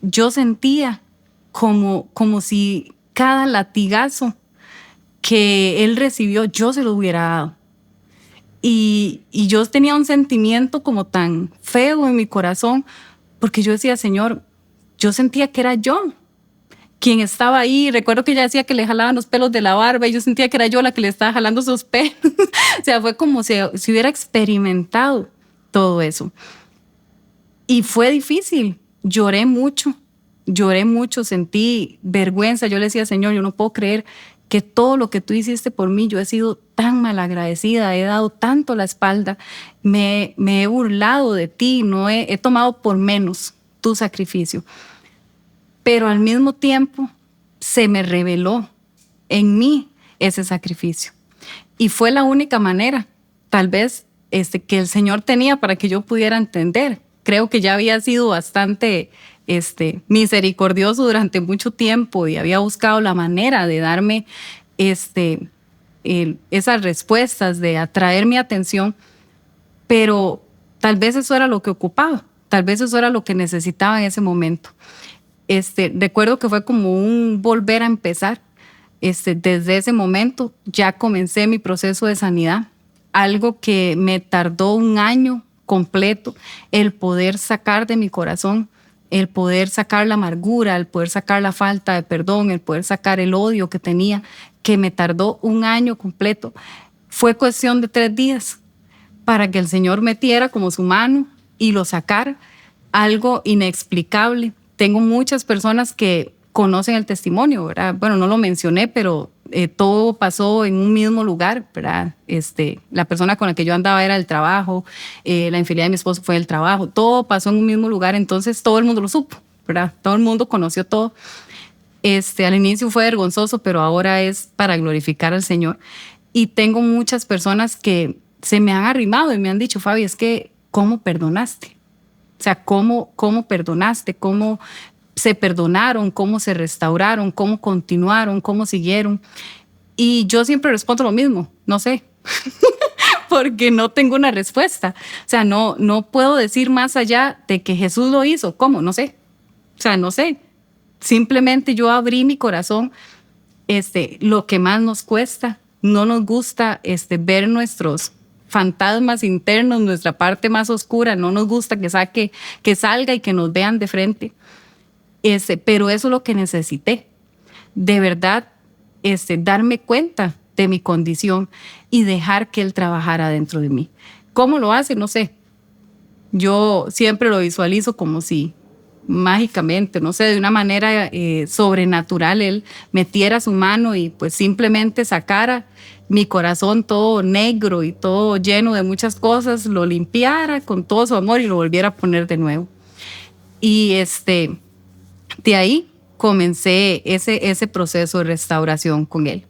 yo sentía como si cada latigazo que él recibió yo se lo hubiera dado. Y yo tenía un sentimiento como tan feo en mi corazón, porque yo decía, Señor, yo sentía que era yo quien estaba ahí. Recuerdo que ella decía que le jalaban los pelos de la barba y yo sentía que era yo la que le estaba jalando sus pelos. O sea, fue como si hubiera experimentado todo eso. Y fue difícil. Lloré mucho, sentí vergüenza. Yo le decía, Señor, yo no puedo creer que todo lo que tú hiciste por mí, yo he sido tan malagradecida, he dado tanto la espalda, me he burlado de ti, no he tomado por menos tu sacrificio. Pero al mismo tiempo se me reveló en mí ese sacrificio. Y fue la única manera, tal vez, que el Señor tenía para que yo pudiera entender. Creo que ya había sido bastante misericordioso durante mucho tiempo y había buscado la manera de darme esas respuestas, de atraer mi atención, pero tal vez eso era lo que ocupaba, tal vez eso era lo que necesitaba en ese momento. Recuerdo que fue como un volver a empezar. Desde ese momento ya comencé mi proceso de sanidad, algo que me tardó un año completo, el poder sacar de mi corazón, el poder sacar la amargura, el poder sacar la falta de perdón, el poder sacar el odio que tenía, que me tardó un año completo. Fue cuestión de 3 días para que el Señor metiera como su mano y lo sacara, algo inexplicable. Tengo muchas personas que conocen el testimonio, ¿verdad? Bueno, no lo mencioné, pero todo pasó en un mismo lugar, ¿verdad? La persona con la que yo andaba era el trabajo, la infidelidad de mi esposo fue el trabajo, todo pasó en un mismo lugar, entonces todo el mundo lo supo, ¿verdad? Todo el mundo conoció todo. Al inicio fue vergonzoso, pero ahora es para glorificar al Señor. Y tengo muchas personas que se me han arrimado y me han dicho, Fabi, es que, ¿cómo perdonaste? O sea, ¿cómo perdonaste? se perdonaron, cómo se restauraron, cómo continuaron, cómo siguieron. Y yo siempre respondo lo mismo, no sé, porque no tengo una respuesta. O sea, no puedo decir más allá de que Jesús lo hizo. ¿Cómo? No sé. O sea, no sé. Simplemente yo abrí mi corazón. Lo que más nos cuesta, no nos gusta ver nuestros fantasmas internos, nuestra parte más oscura. No nos gusta que salga y que nos vean de frente. Pero eso es lo que necesité. De verdad, darme cuenta de mi condición y dejar que Él trabajara dentro de mí. ¿Cómo lo hace? No sé. Yo siempre lo visualizo como si mágicamente, no sé, de una manera sobrenatural, Él metiera su mano y pues simplemente sacara mi corazón todo negro y todo lleno de muchas cosas, lo limpiara con todo su amor y lo volviera a poner de nuevo. Y de ahí comencé ese proceso de restauración con Él,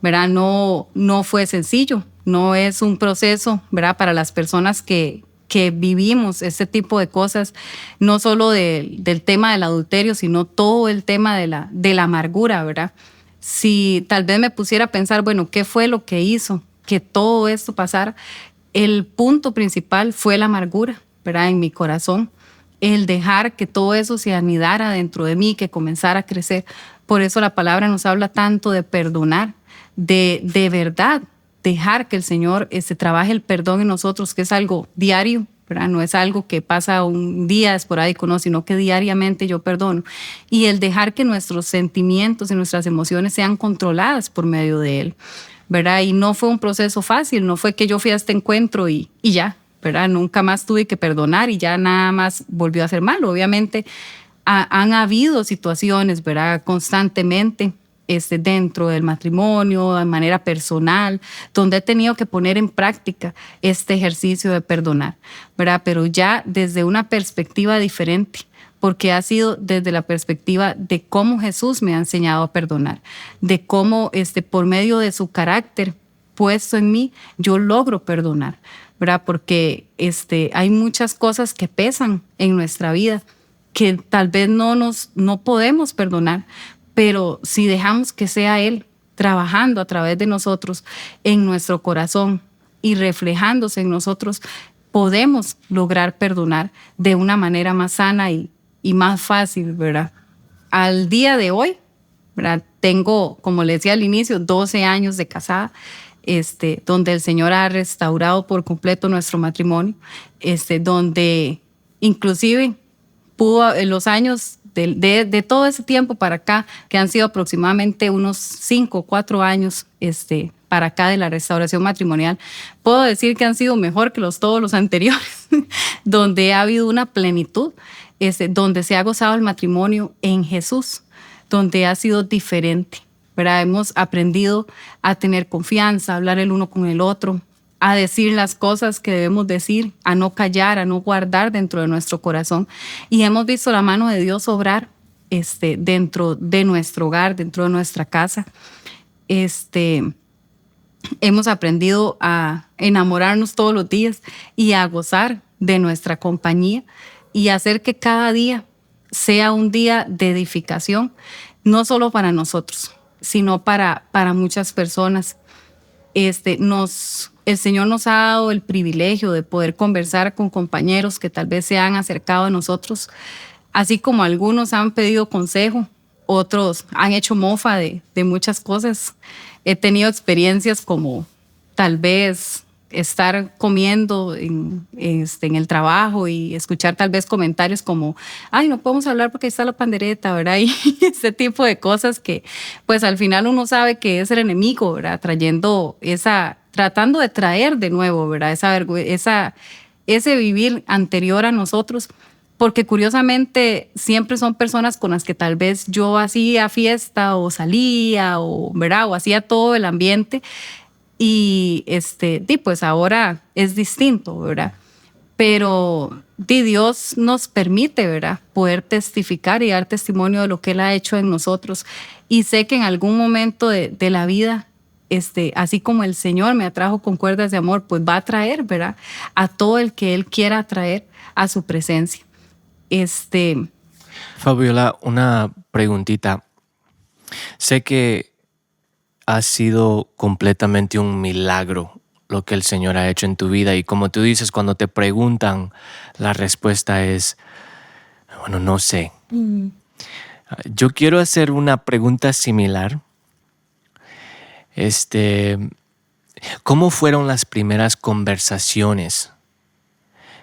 ¿verdad? No fue sencillo, no es un proceso, ¿verdad? Para las personas que vivimos este tipo de cosas, no solo del tema del adulterio, sino todo el tema de la amargura, ¿verdad? Si tal vez me pusiera a pensar, bueno, ¿qué fue lo que hizo que todo esto pasara? El punto principal fue la amargura, ¿verdad? En mi corazón. El dejar que todo eso se anidara dentro de mí, que comenzara a crecer. Por eso la palabra nos habla tanto de perdonar, de verdad, dejar que el Señor trabaje el perdón en nosotros, que es algo diario, ¿verdad? No es algo que pasa un día esporádico, no, sino que diariamente yo perdono. Y el dejar que nuestros sentimientos y nuestras emociones sean controladas por medio de Él, ¿verdad? Y no fue un proceso fácil, no fue que yo fui a este encuentro y ya, ¿verdad? Nunca más tuve que perdonar y ya nada más volvió a ser malo. Obviamente han habido situaciones, ¿verdad? Constantemente dentro del matrimonio, de manera personal, donde he tenido que poner en práctica este ejercicio de perdonar, ¿verdad? Pero ya desde una perspectiva diferente, porque ha sido desde la perspectiva de cómo Jesús me ha enseñado a perdonar, de cómo por medio de su carácter puesto en mí, yo logro perdonar, ¿verdad? Porque hay muchas cosas que pesan en nuestra vida que tal vez no podemos perdonar, pero si dejamos que sea Él trabajando a través de nosotros en nuestro corazón y reflejándose en nosotros, podemos lograr perdonar de una manera más sana y más fácil, ¿verdad? Al día de hoy, ¿verdad? Tengo, como les decía al inicio, 12 años de casada, donde el Señor ha restaurado por completo nuestro matrimonio, donde inclusive pudo en los años de todo ese tiempo para acá, que han sido aproximadamente unos 5 o 4 años para acá de la restauración matrimonial, puedo decir que han sido mejor que todos los anteriores, donde ha habido una plenitud, donde se ha gozado el matrimonio en Jesús, donde ha sido diferente, ¿verdad? Hemos aprendido a tener confianza, a hablar el uno con el otro, a decir las cosas que debemos decir, a no callar, a no guardar dentro de nuestro corazón. Y hemos visto la mano de Dios obrar dentro de nuestro hogar, dentro de nuestra casa. Hemos aprendido a enamorarnos todos los días y a gozar de nuestra compañía y hacer que cada día sea un día de edificación, no solo para nosotros, sino para muchas personas. El Señor nos ha dado el privilegio de poder conversar con compañeros que tal vez se han acercado a nosotros, así como algunos han pedido consejo, otros han hecho mofa de muchas cosas. He tenido experiencias como tal vez estar comiendo en el trabajo y escuchar tal vez comentarios como, ay, no podemos hablar porque ahí está la pandereta, ¿verdad? Y ese tipo de cosas que pues al final uno sabe que es el enemigo, ¿verdad? Tratando de traer de nuevo, ¿verdad? Ese vivir anterior a nosotros, porque curiosamente siempre son personas con las que tal vez yo hacía fiesta o salía o, ¿verdad? O hacía todo el ambiente. Y pues ahora es distinto, ¿verdad? Pero Dios nos permite, ¿verdad? Poder testificar y dar testimonio de lo que Él ha hecho en nosotros. Y sé que en algún momento de la vida, así como el Señor me atrajo con cuerdas de amor, pues va a traer, ¿verdad? A todo el que Él quiera traer a su presencia. Fabiola, una preguntita. Sé que ha sido completamente un milagro lo que el Señor ha hecho en tu vida y como tú dices, cuando te preguntan, la respuesta es, bueno, no sé. Yo quiero hacer una pregunta similar. Este, ¿Cómo fueron las primeras conversaciones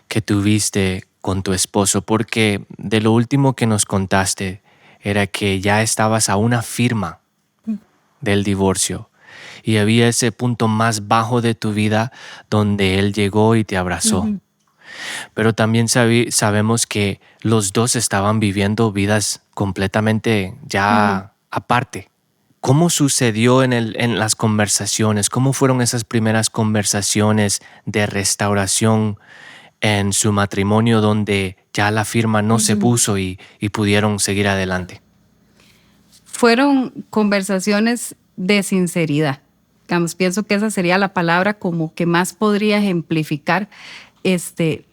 que tuviste con tu esposo? Porque de lo último que nos contaste era que ya estabas a una firma del divorcio y había ese punto más bajo de tu vida donde él llegó y te abrazó. Ujú. Pero también sabemos que los dos estaban viviendo vidas completamente Ujú. ya aparte. ¿Cómo sucedió en las conversaciones? ¿Cómo fueron esas primeras conversaciones de restauración en su matrimonio donde ya la firma no se Ujú. puso y pudieron seguir adelante? Fueron conversaciones de sinceridad. Digamos, pienso que esa sería la palabra como que más podría ejemplificar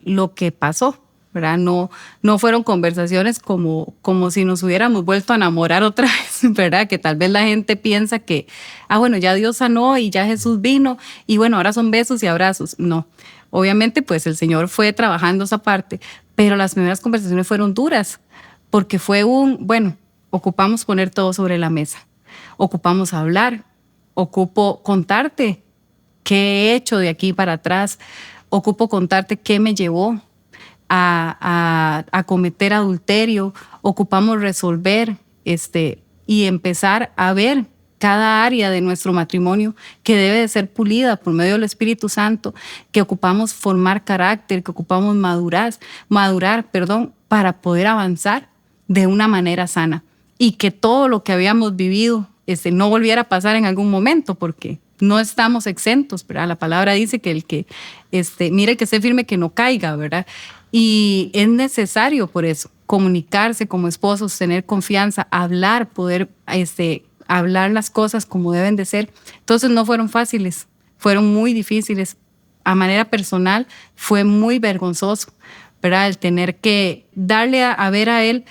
lo que pasó, ¿verdad? No, no fueron conversaciones como si nos hubiéramos vuelto a enamorar otra vez, ¿verdad? Que tal vez la gente piensa que, bueno, ya Dios sanó y ya Jesús vino y bueno, ahora son besos y abrazos. No, obviamente pues el Señor fue trabajando esa parte, pero las primeras conversaciones fueron duras porque fue bueno, ocupamos poner todo sobre la mesa, ocupamos hablar, ocupo contarte qué he hecho de aquí para atrás, ocupo contarte qué me llevó a cometer adulterio, ocupamos resolver y empezar a ver cada área de nuestro matrimonio que debe de ser pulida por medio del Espíritu Santo, que ocupamos formar carácter, que ocupamos madurar, para poder avanzar de una manera sana y que todo lo que habíamos vivido no volviera a pasar en algún momento, porque no estamos exentos, ¿verdad? La palabra dice que el que, mire que esté firme que no caiga, ¿verdad? Y es necesario por eso comunicarse como esposos, tener confianza, hablar, poder hablar las cosas como deben de ser. Entonces no fueron fáciles, fueron muy difíciles. A manera personal fue muy vergonzoso, ¿verdad? El tener que darle a ver a él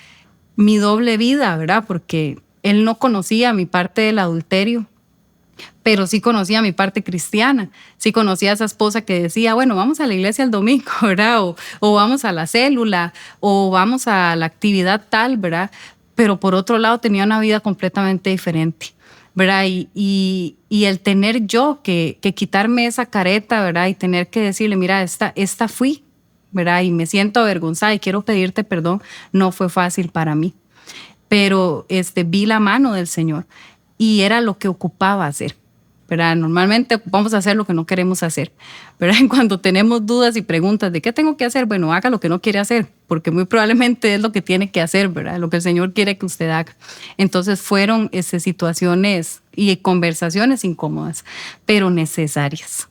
mi doble vida, ¿verdad? Porque él no conocía mi parte del adulterio, pero sí conocía mi parte cristiana, sí conocía a esa esposa que decía, bueno, vamos a la iglesia el domingo, ¿verdad? O vamos a la célula, o vamos a la actividad tal, ¿verdad? Pero por otro lado tenía una vida completamente diferente, ¿verdad? Y el tener yo que quitarme esa careta, ¿verdad? Y tener que decirle, mira, esta fui, ¿verdad? Y me siento avergonzada y quiero pedirte perdón, no fue fácil para mí. Pero vi la mano del Señor y era lo que ocupaba hacer, ¿verdad? Normalmente ocupamos hacer lo que no queremos hacer, ¿verdad? Cuando tenemos dudas y preguntas de qué tengo que hacer, bueno, haga lo que no quiere hacer, porque muy probablemente es lo que tiene que hacer, ¿verdad? Lo que el Señor quiere que usted haga. Entonces fueron situaciones y conversaciones incómodas, pero necesarias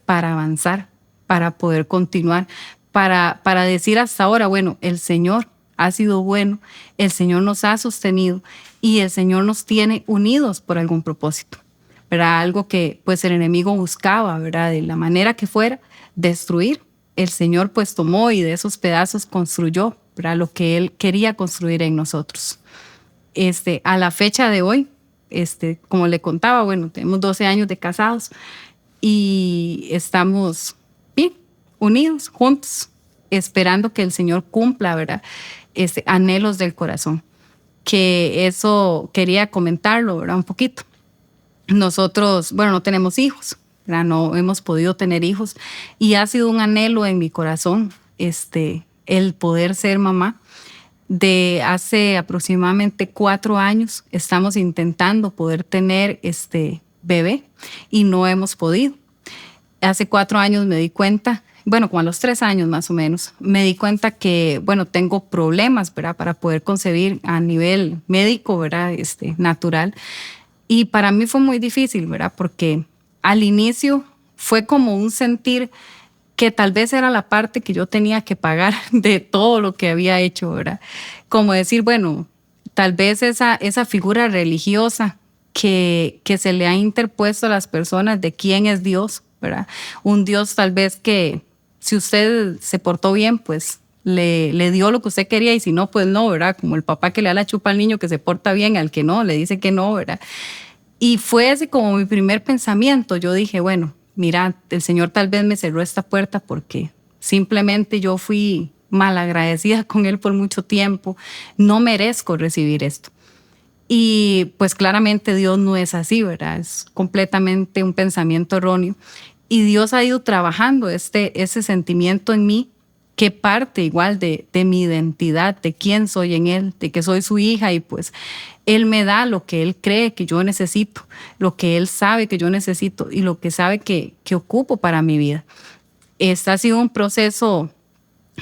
para avanzar, para poder continuar, para decir hasta ahora, bueno, el Señor ha sido bueno, el Señor nos ha sostenido y el Señor nos tiene unidos por algún propósito, ¿verdad? Algo que pues el enemigo buscaba, ¿verdad? De la manera que fuera, destruir. El Señor pues tomó y de esos pedazos construyó, ¿verdad? Lo que Él quería construir en nosotros. A la fecha de hoy, como le contaba, bueno, tenemos 12 años de casados y estamos bien, unidos, juntos, esperando que el Señor cumpla, ¿verdad? Anhelos del corazón. Que eso quería comentarlo, ¿verdad? Un poquito. Nosotros, bueno, no tenemos hijos, ¿verdad? No hemos podido tener hijos y ha sido un anhelo en mi corazón, el poder ser mamá. De hace aproximadamente 4 años estamos intentando poder tener bebé y no hemos podido. Hace 4 años me di cuenta, bueno, como a los 3 años más o menos, me di cuenta que, bueno, tengo problemas, ¿verdad? Para poder concebir a nivel médico, ¿verdad? Natural. Y para mí fue muy difícil, ¿verdad? Porque al inicio fue como un sentir que tal vez era la parte que yo tenía que pagar de todo lo que había hecho, ¿verdad? Como decir, bueno, tal vez esa figura religiosa que se le ha interpuesto a las personas de quién es Dios, ¿verdad? Un Dios tal vez que si usted se portó bien, pues le dio lo que usted quería y si no, pues no, ¿verdad? Como el papá que le da la chupa al niño que se porta bien, al que no, le dice que no, ¿verdad? Y fue ese como mi primer pensamiento. Yo dije, bueno, mira, el Señor tal vez me cerró esta puerta porque simplemente yo fui malagradecida con Él por mucho tiempo. No merezco recibir esto. Y pues claramente Dios no es así, ¿verdad? Es completamente un pensamiento erróneo. Y Dios ha ido trabajando ese sentimiento en mí que parte igual de mi identidad, de quién soy en Él, de que soy su hija y pues Él me da lo que Él cree que yo necesito, lo que Él sabe que yo necesito y lo que sabe que ocupo para mi vida. Este ha sido un proceso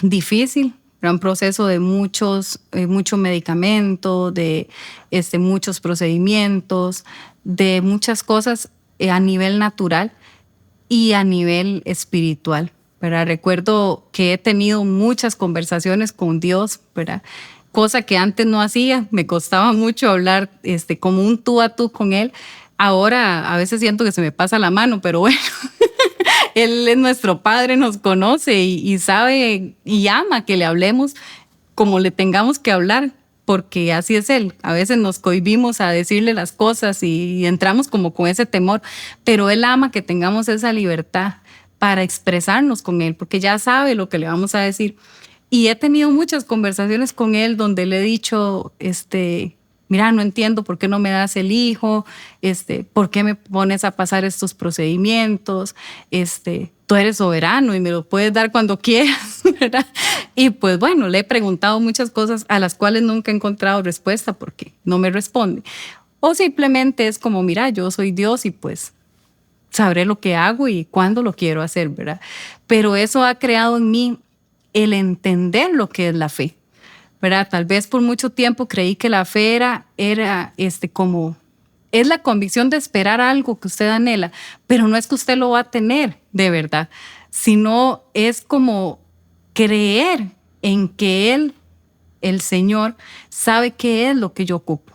difícil, era un proceso de mucho medicamento, de muchos procedimientos, de muchas cosas a nivel natural y a nivel espiritual, ¿verdad? Recuerdo que he tenido muchas conversaciones con Dios, ¿verdad? Cosa que antes no hacía, me costaba mucho hablar como un tú a tú con Él. Ahora a veces siento que se me pasa la mano, pero bueno, Él es nuestro Padre, nos conoce y sabe y ama que le hablemos como le tengamos que hablar, porque así es Él. A veces nos cohibimos a decirle las cosas y entramos como con ese temor, pero Él ama que tengamos esa libertad para expresarnos con Él, porque ya sabe lo que le vamos a decir. Y he tenido muchas conversaciones con Él donde le he dicho, mira, no entiendo por qué no me das el hijo, por qué me pones a pasar estos procedimientos, tú eres soberano y me lo puedes dar cuando quieras, ¿verdad? Y pues bueno, le he preguntado muchas cosas a las cuales nunca he encontrado respuesta porque no me responde. O simplemente es como, mira, yo soy Dios y pues sabré lo que hago y cuándo lo quiero hacer, ¿verdad? Pero eso ha creado en mí el entender lo que es la fe, ¿verdad? Tal vez por mucho tiempo creí que la fe era como, es la convicción de esperar algo que usted anhela, pero no es que usted lo va a tener de verdad, sino es como creer en que Él, el Señor, sabe qué es lo que yo ocupo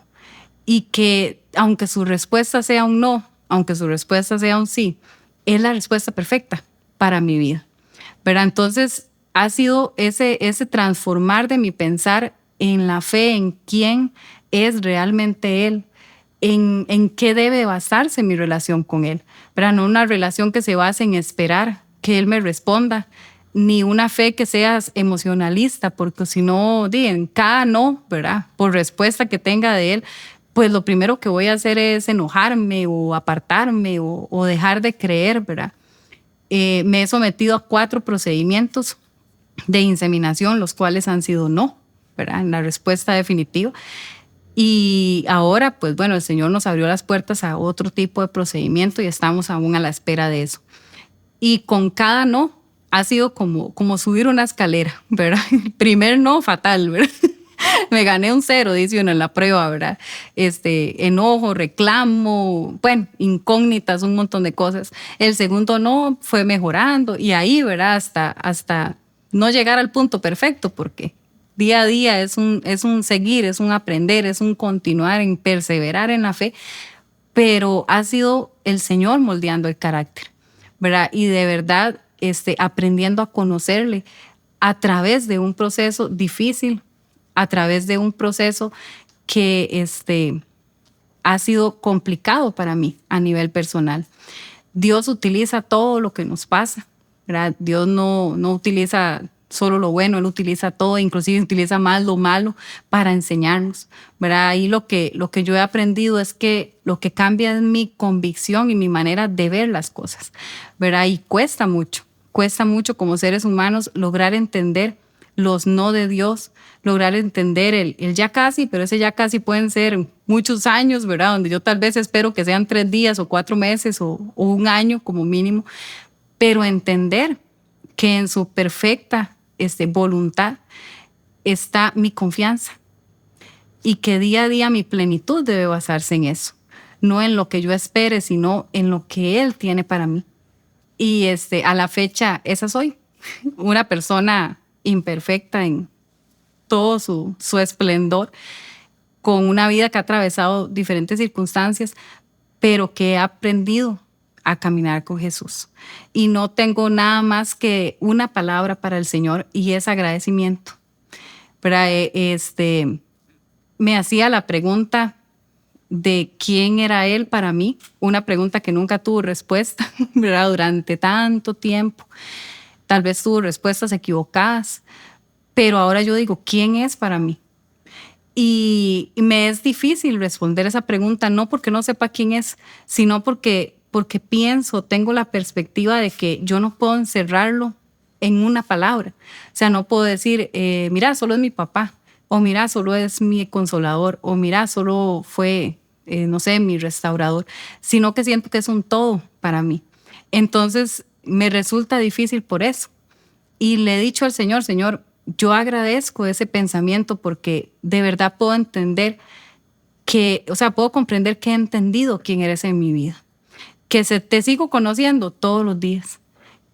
y que aunque su respuesta sea un no, aunque su respuesta sea un sí, es la respuesta perfecta para mi vida, ¿verdad? Entonces, ha sido ese transformar de mi pensar en la fe, en quién es realmente Él, en qué debe basarse mi relación con Él, ¿verdad? No una relación que se base en esperar que Él me responda, ni una fe que sea emocionalista, porque si no, en cada no, ¿verdad? Por respuesta que tenga de Él, pues lo primero que voy a hacer es enojarme o apartarme o dejar de creer, ¿verdad? Me he sometido a 4 procedimientos de inseminación, los cuales han sido no, ¿verdad? En la respuesta definitiva. Y ahora, pues bueno, el Señor nos abrió las puertas a otro tipo de procedimiento y estamos aún a la espera de eso. Y con cada no ha sido como subir una escalera, ¿verdad? El primer no, fatal, ¿verdad? Me gané un 0, dice uno en la prueba, ¿verdad? Enojo, reclamo, bueno, incógnitas, un montón de cosas. El segundo no fue mejorando y ahí, ¿verdad? Hasta no llegar al punto perfecto, porque día a día es un seguir, es un aprender, es un continuar en perseverar en la fe, pero ha sido el Señor moldeando el carácter, ¿verdad? Y de verdad aprendiendo a conocerle a través de un proceso difícil, a través de un proceso que ha sido complicado para mí a nivel personal. Dios utiliza todo lo que nos pasa, ¿verdad? Dios no utiliza solo lo bueno, Él utiliza todo, inclusive utiliza más lo malo para enseñarnos, ¿verdad? Ahí lo que yo he aprendido es que lo que cambia es mi convicción y mi manera de ver las cosas, ¿verdad? Y cuesta mucho como seres humanos lograr entender los no de Dios, lograr entender el ya casi, pero ese ya casi pueden ser muchos años, ¿verdad? Donde yo tal vez espero que sean 3 días o 4 meses o un año como mínimo, pero entender que en su perfecta voluntad está mi confianza y que día a día mi plenitud debe basarse en eso, no en lo que yo espere, sino en lo que Él tiene para mí. Y a la fecha, esa soy, una persona imperfecta en todo su esplendor, con una vida que ha atravesado diferentes circunstancias, pero que he aprendido a caminar con Jesús. Y no tengo nada más que una palabra para el Señor y es agradecimiento. Pero, me hacía la pregunta de quién era Él para mí, una pregunta que nunca tuvo respuesta, ¿verdad? Durante tanto tiempo. Tal vez tuvo respuestas equivocadas, pero ahora yo digo, ¿quién es para mí? Y me es difícil responder esa pregunta, no porque no sepa quién es, sino porque pienso, tengo la perspectiva de que yo no puedo encerrarlo en una palabra. O sea, no puedo decir, mira, solo es mi papá, o mira, solo es mi consolador, o mira, solo fue, no sé, mi restaurador, sino que siento que es un todo para mí. Entonces, me resulta difícil por eso. Y le he dicho al Señor, Señor, yo agradezco ese pensamiento porque de verdad puedo entender puedo comprender que he entendido quién eres en mi vida, que te sigo conociendo todos los días,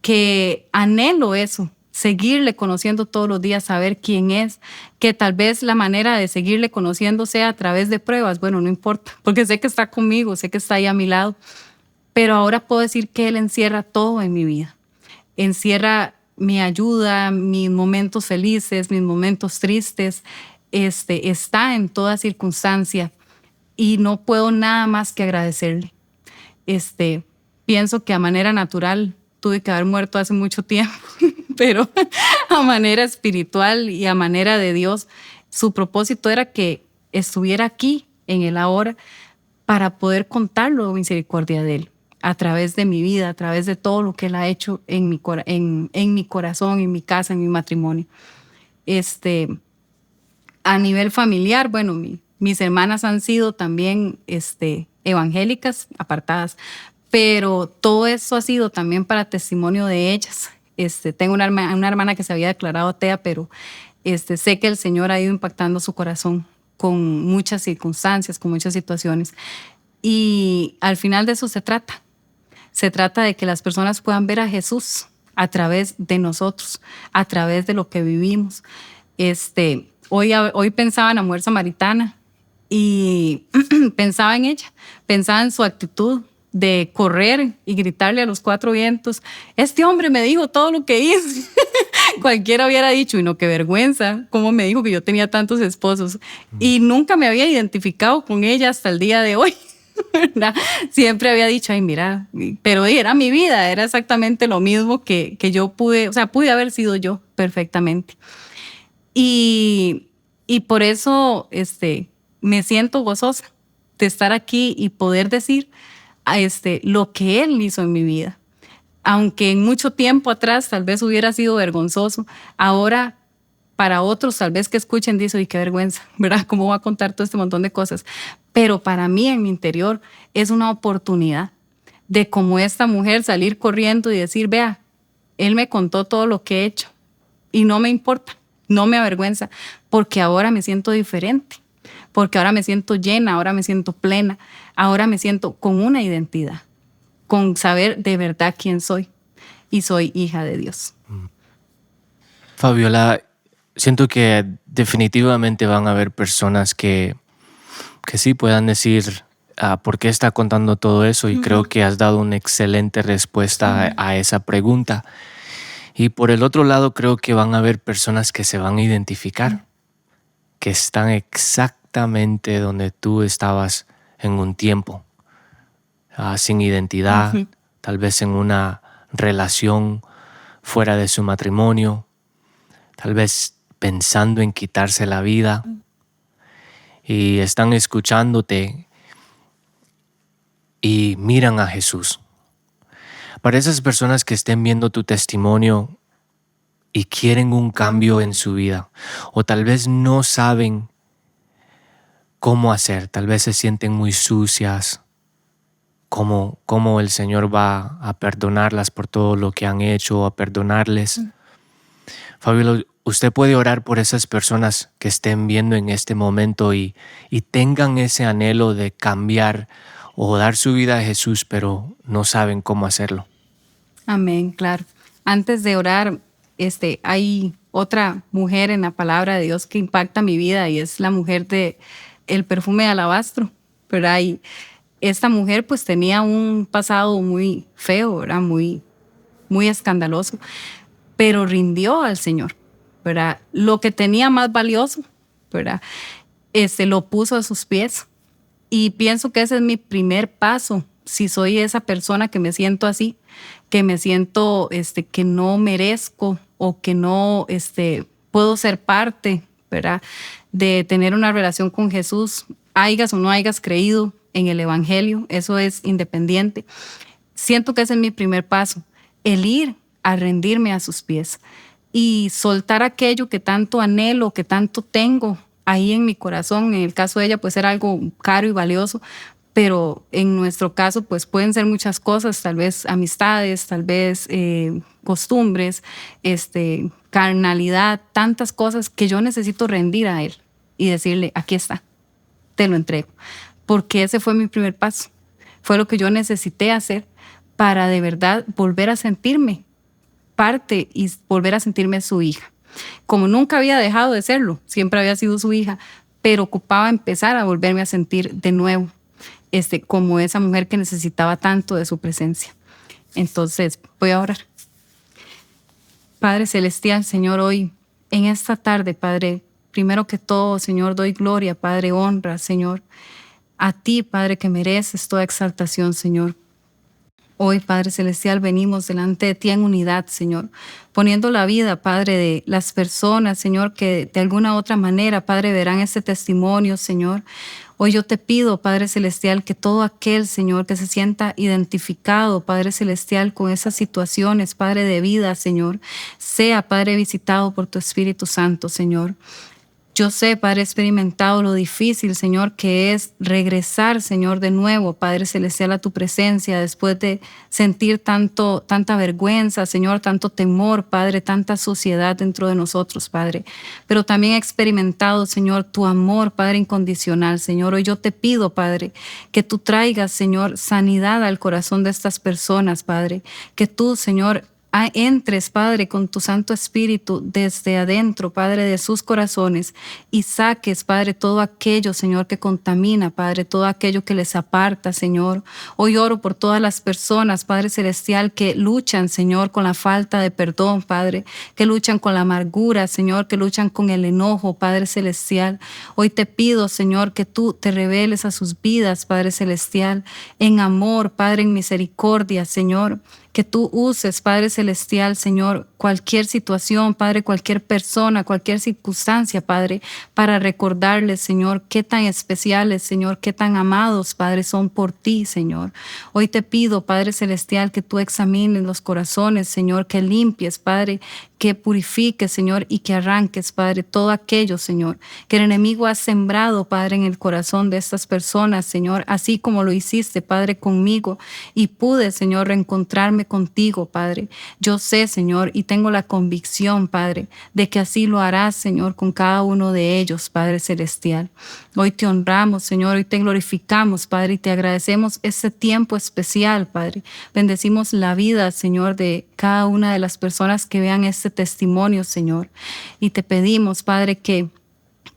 que anhelo eso, seguirle conociendo todos los días, saber quién es, que tal vez la manera de seguirle conociendo sea a través de pruebas, bueno, no importa, porque sé que está conmigo, sé que está ahí a mi lado, pero ahora puedo decir que Él encierra todo en mi vida, encierra mi ayuda, mis momentos felices, mis momentos tristes, está en toda circunstancia y no puedo nada más que agradecerle. Pienso que a manera natural tuve que haber muerto hace mucho tiempo, pero a manera espiritual y a manera de Dios, su propósito era que estuviera aquí en el ahora para poder contar la misericordia de Él a través de mi vida, a través de todo lo que Él ha hecho en mi corazón, en mi casa, en mi matrimonio. A nivel familiar, bueno, mis hermanas han sido también evangélicas, apartadas, pero todo eso ha sido también para testimonio de ellas. Tengo una hermana que se había declarado atea, pero sé que el Señor ha ido impactando su corazón con muchas circunstancias, con muchas situaciones. Y al final de eso se trata. Se trata de que las personas puedan ver a Jesús a través de nosotros, a través de lo que vivimos. Hoy pensaba en la mujer samaritana y pensaba en ella, pensaba en su actitud de correr y gritarle a los cuatro vientos, este hombre me dijo todo lo que hice. Cualquiera hubiera dicho, y no, qué vergüenza, cómo me dijo que yo tenía tantos esposos. Y nunca me había identificado con ella hasta el día de hoy. ¿Verdad? Siempre había dicho, ay, mira, pero era mi vida, era exactamente lo mismo que yo pude haber sido yo perfectamente. Y por eso me siento gozosa de estar aquí y poder decir lo que Él hizo en mi vida. Aunque en mucho tiempo atrás tal vez hubiera sido vergonzoso, ahora para otros tal vez que escuchen dicen, y qué vergüenza, ¿verdad? ¿Cómo va a contar todo este montón de cosas? Pero para mí en mi interior es una oportunidad de como esta mujer salir corriendo y decir, vea, Él me contó todo lo que he hecho y no me importa, no me avergüenza, porque ahora me siento diferente, porque ahora me siento llena, ahora me siento plena, ahora me siento con una identidad, con saber de verdad quién soy y soy hija de Dios. Fabiola, siento que definitivamente van a haber personas que sí puedan decir por qué está contando todo eso y creo que has dado una excelente respuesta a esa pregunta. Y por el otro lado creo que van a haber personas que se van a identificar, que están exactamente donde tú estabas en un tiempo, sin identidad, tal vez en una relación fuera de su matrimonio, tal vez pensando en quitarse la vida y están escuchándote y miran a Jesús. Para esas personas que estén viendo tu testimonio y quieren un cambio en su vida o tal vez no saben cómo hacer, tal vez se sienten muy sucias, cómo el Señor va a perdonarlas por todo lo que han hecho o a perdonarles. Fabiola, usted puede orar por esas personas que estén viendo en este momento y tengan ese anhelo de cambiar o dar su vida a Jesús, pero no saben cómo hacerlo. Amén, claro. Antes de orar, hay otra mujer en la palabra de Dios que impacta mi vida y es la mujer de el perfume de alabastro. Pero esta mujer pues tenía un pasado muy feo, ¿verdad? Muy, muy escandaloso, pero rindió al Señor, ¿verdad? Lo que tenía más valioso, ¿verdad? Lo puso a sus pies. Y pienso que ese es mi primer paso. Si soy esa persona que me siento así, que me siento que no merezco o que no puedo ser parte, ¿verdad? De tener una relación con Jesús, hayas o no hayas creído en el Evangelio, eso es independiente. Siento que ese es mi primer paso, el ir a rendirme a sus pies y soltar aquello que tanto anhelo, que tanto tengo ahí en mi corazón. En el caso de ella, pues era algo caro y valioso, pero en nuestro caso, pues pueden ser muchas cosas, tal vez amistades, tal vez costumbres, carnalidad, tantas cosas que yo necesito rendir a Él y decirle, aquí está, te lo entrego. Porque ese fue mi primer paso. Fue lo que yo necesité hacer para de verdad volver a sentirme parte y volver a sentirme su hija. Como nunca había dejado de serlo, siempre había sido su hija, pero ocupaba empezar a volverme a sentir de nuevo, como esa mujer que necesitaba tanto de su presencia. Entonces, voy a orar. Padre Celestial, Señor, hoy, en esta tarde, Padre, primero que todo, Señor, doy gloria, Padre, honra, Señor, a ti, Padre, que mereces toda exaltación, Señor. Hoy, Padre Celestial, venimos delante de ti en unidad, Señor, poniendo la vida, Padre, de las personas, Señor, que de alguna u otra manera, Padre, verán este testimonio, Señor. Hoy yo te pido, Padre Celestial, que todo aquel, Señor, que se sienta identificado, Padre Celestial, con esas situaciones, Padre de vida, Señor, sea, Padre, visitado por tu Espíritu Santo, Señor. Yo sé, Padre, he experimentado lo difícil, Señor, que es regresar, Señor, de nuevo, Padre Celestial, a tu presencia, después de sentir tanta vergüenza, Señor, tanto temor, Padre, tanta suciedad dentro de nosotros, Padre. Pero también he experimentado, Señor, tu amor, Padre, incondicional, Señor. Hoy yo te pido, Padre, que tú traigas, Señor, sanidad al corazón de estas personas, Padre. Que tú, Señor, entres, Padre, con tu Santo Espíritu desde adentro, Padre, de sus corazones y saques, Padre, todo aquello, Señor, que contamina, Padre, todo aquello que les aparta, Señor. Hoy oro por todas las personas, Padre Celestial, que luchan, Señor, con la falta de perdón, Padre, que luchan con la amargura, Señor, que luchan con el enojo, Padre Celestial. Hoy te pido, Señor, que tú te reveles a sus vidas, Padre Celestial, en amor, Padre, en misericordia, Señor. Que tú uses, Padre Celestial, Señor, cualquier situación, Padre, cualquier persona, cualquier circunstancia, Padre, para recordarles, Señor, qué tan especiales, Señor, qué tan amados, Padre, son por ti, Señor. Hoy te pido, Padre Celestial, que tú examines los corazones, Señor, que limpies, Padre, que purifiques, Señor, y que arranques, Padre, todo aquello, Señor, que el enemigo ha sembrado, Padre, en el corazón de estas personas, Señor, así como lo hiciste, Padre, conmigo, y pude, Señor, reencontrarme contigo, Padre. Yo sé, Señor, y tengo la convicción, Padre, de que así lo harás, Señor, con cada uno de ellos, Padre Celestial. Hoy te honramos, Señor, hoy te glorificamos, Padre, y te agradecemos este tiempo especial, Padre. Bendecimos la vida, Señor, de cada una de las personas que vean este testimonio, Señor. Y te pedimos, Padre, que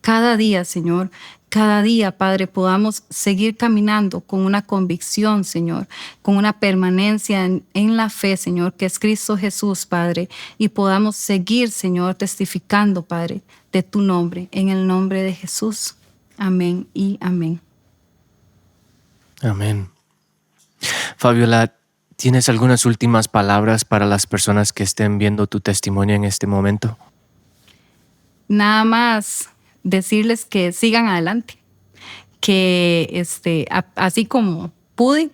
cada día, Señor, cada día, Padre, podamos seguir caminando con una convicción, Señor, con una permanencia en la fe, Señor, que es Cristo Jesús, Padre, y podamos seguir, Señor, testificando, Padre, de tu nombre, en el nombre de Jesús. Amén y amén. Amén. Fabiola, ¿tienes algunas últimas palabras para las personas que estén viendo tu testimonio en este momento? Nada más decirles que sigan adelante, que así como puede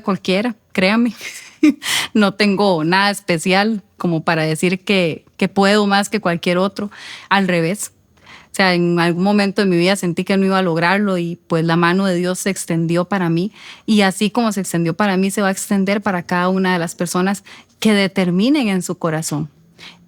cualquiera, créame. No tengo nada especial como para decir que puedo más que cualquier otro, al revés. O sea, en algún momento de mi vida sentí que no iba a lograrlo y pues la mano de Dios se extendió para mí, y así como se extendió para mí, se va a extender para cada una de las personas que determinen en su corazón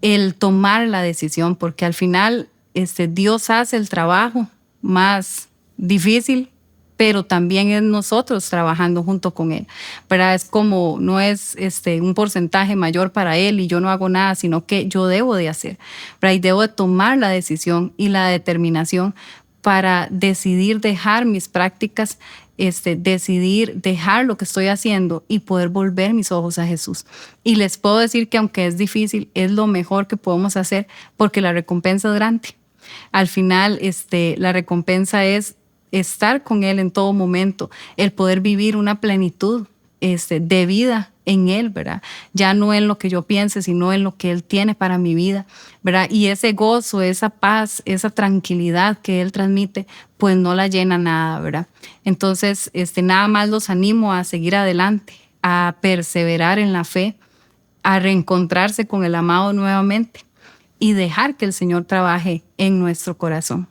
el tomar la decisión, porque al final Dios hace el trabajo más difícil, pero también es nosotros trabajando junto con Él, ¿verdad? Es como, no es un porcentaje mayor para Él y yo no hago nada, sino que yo debo de hacer, ¿verdad? Y debo de tomar la decisión y la determinación para decidir dejar mis prácticas decidir dejar lo que estoy haciendo y poder volver mis ojos a Jesús. Y les puedo decir que aunque es difícil, es lo mejor que podemos hacer porque la recompensa es grande. Al final, la recompensa es estar con Él en todo momento, el poder vivir una plenitud de vida en Él, ¿verdad? Ya no en lo que yo piense, sino en lo que Él tiene para mi vida, ¿verdad? Y ese gozo, esa paz, esa tranquilidad que Él transmite, pues no la llena nada, ¿verdad? Entonces, nada más los animo a seguir adelante, a perseverar en la fe, a reencontrarse con el amado nuevamente y dejar que el Señor trabaje en nuestro corazón.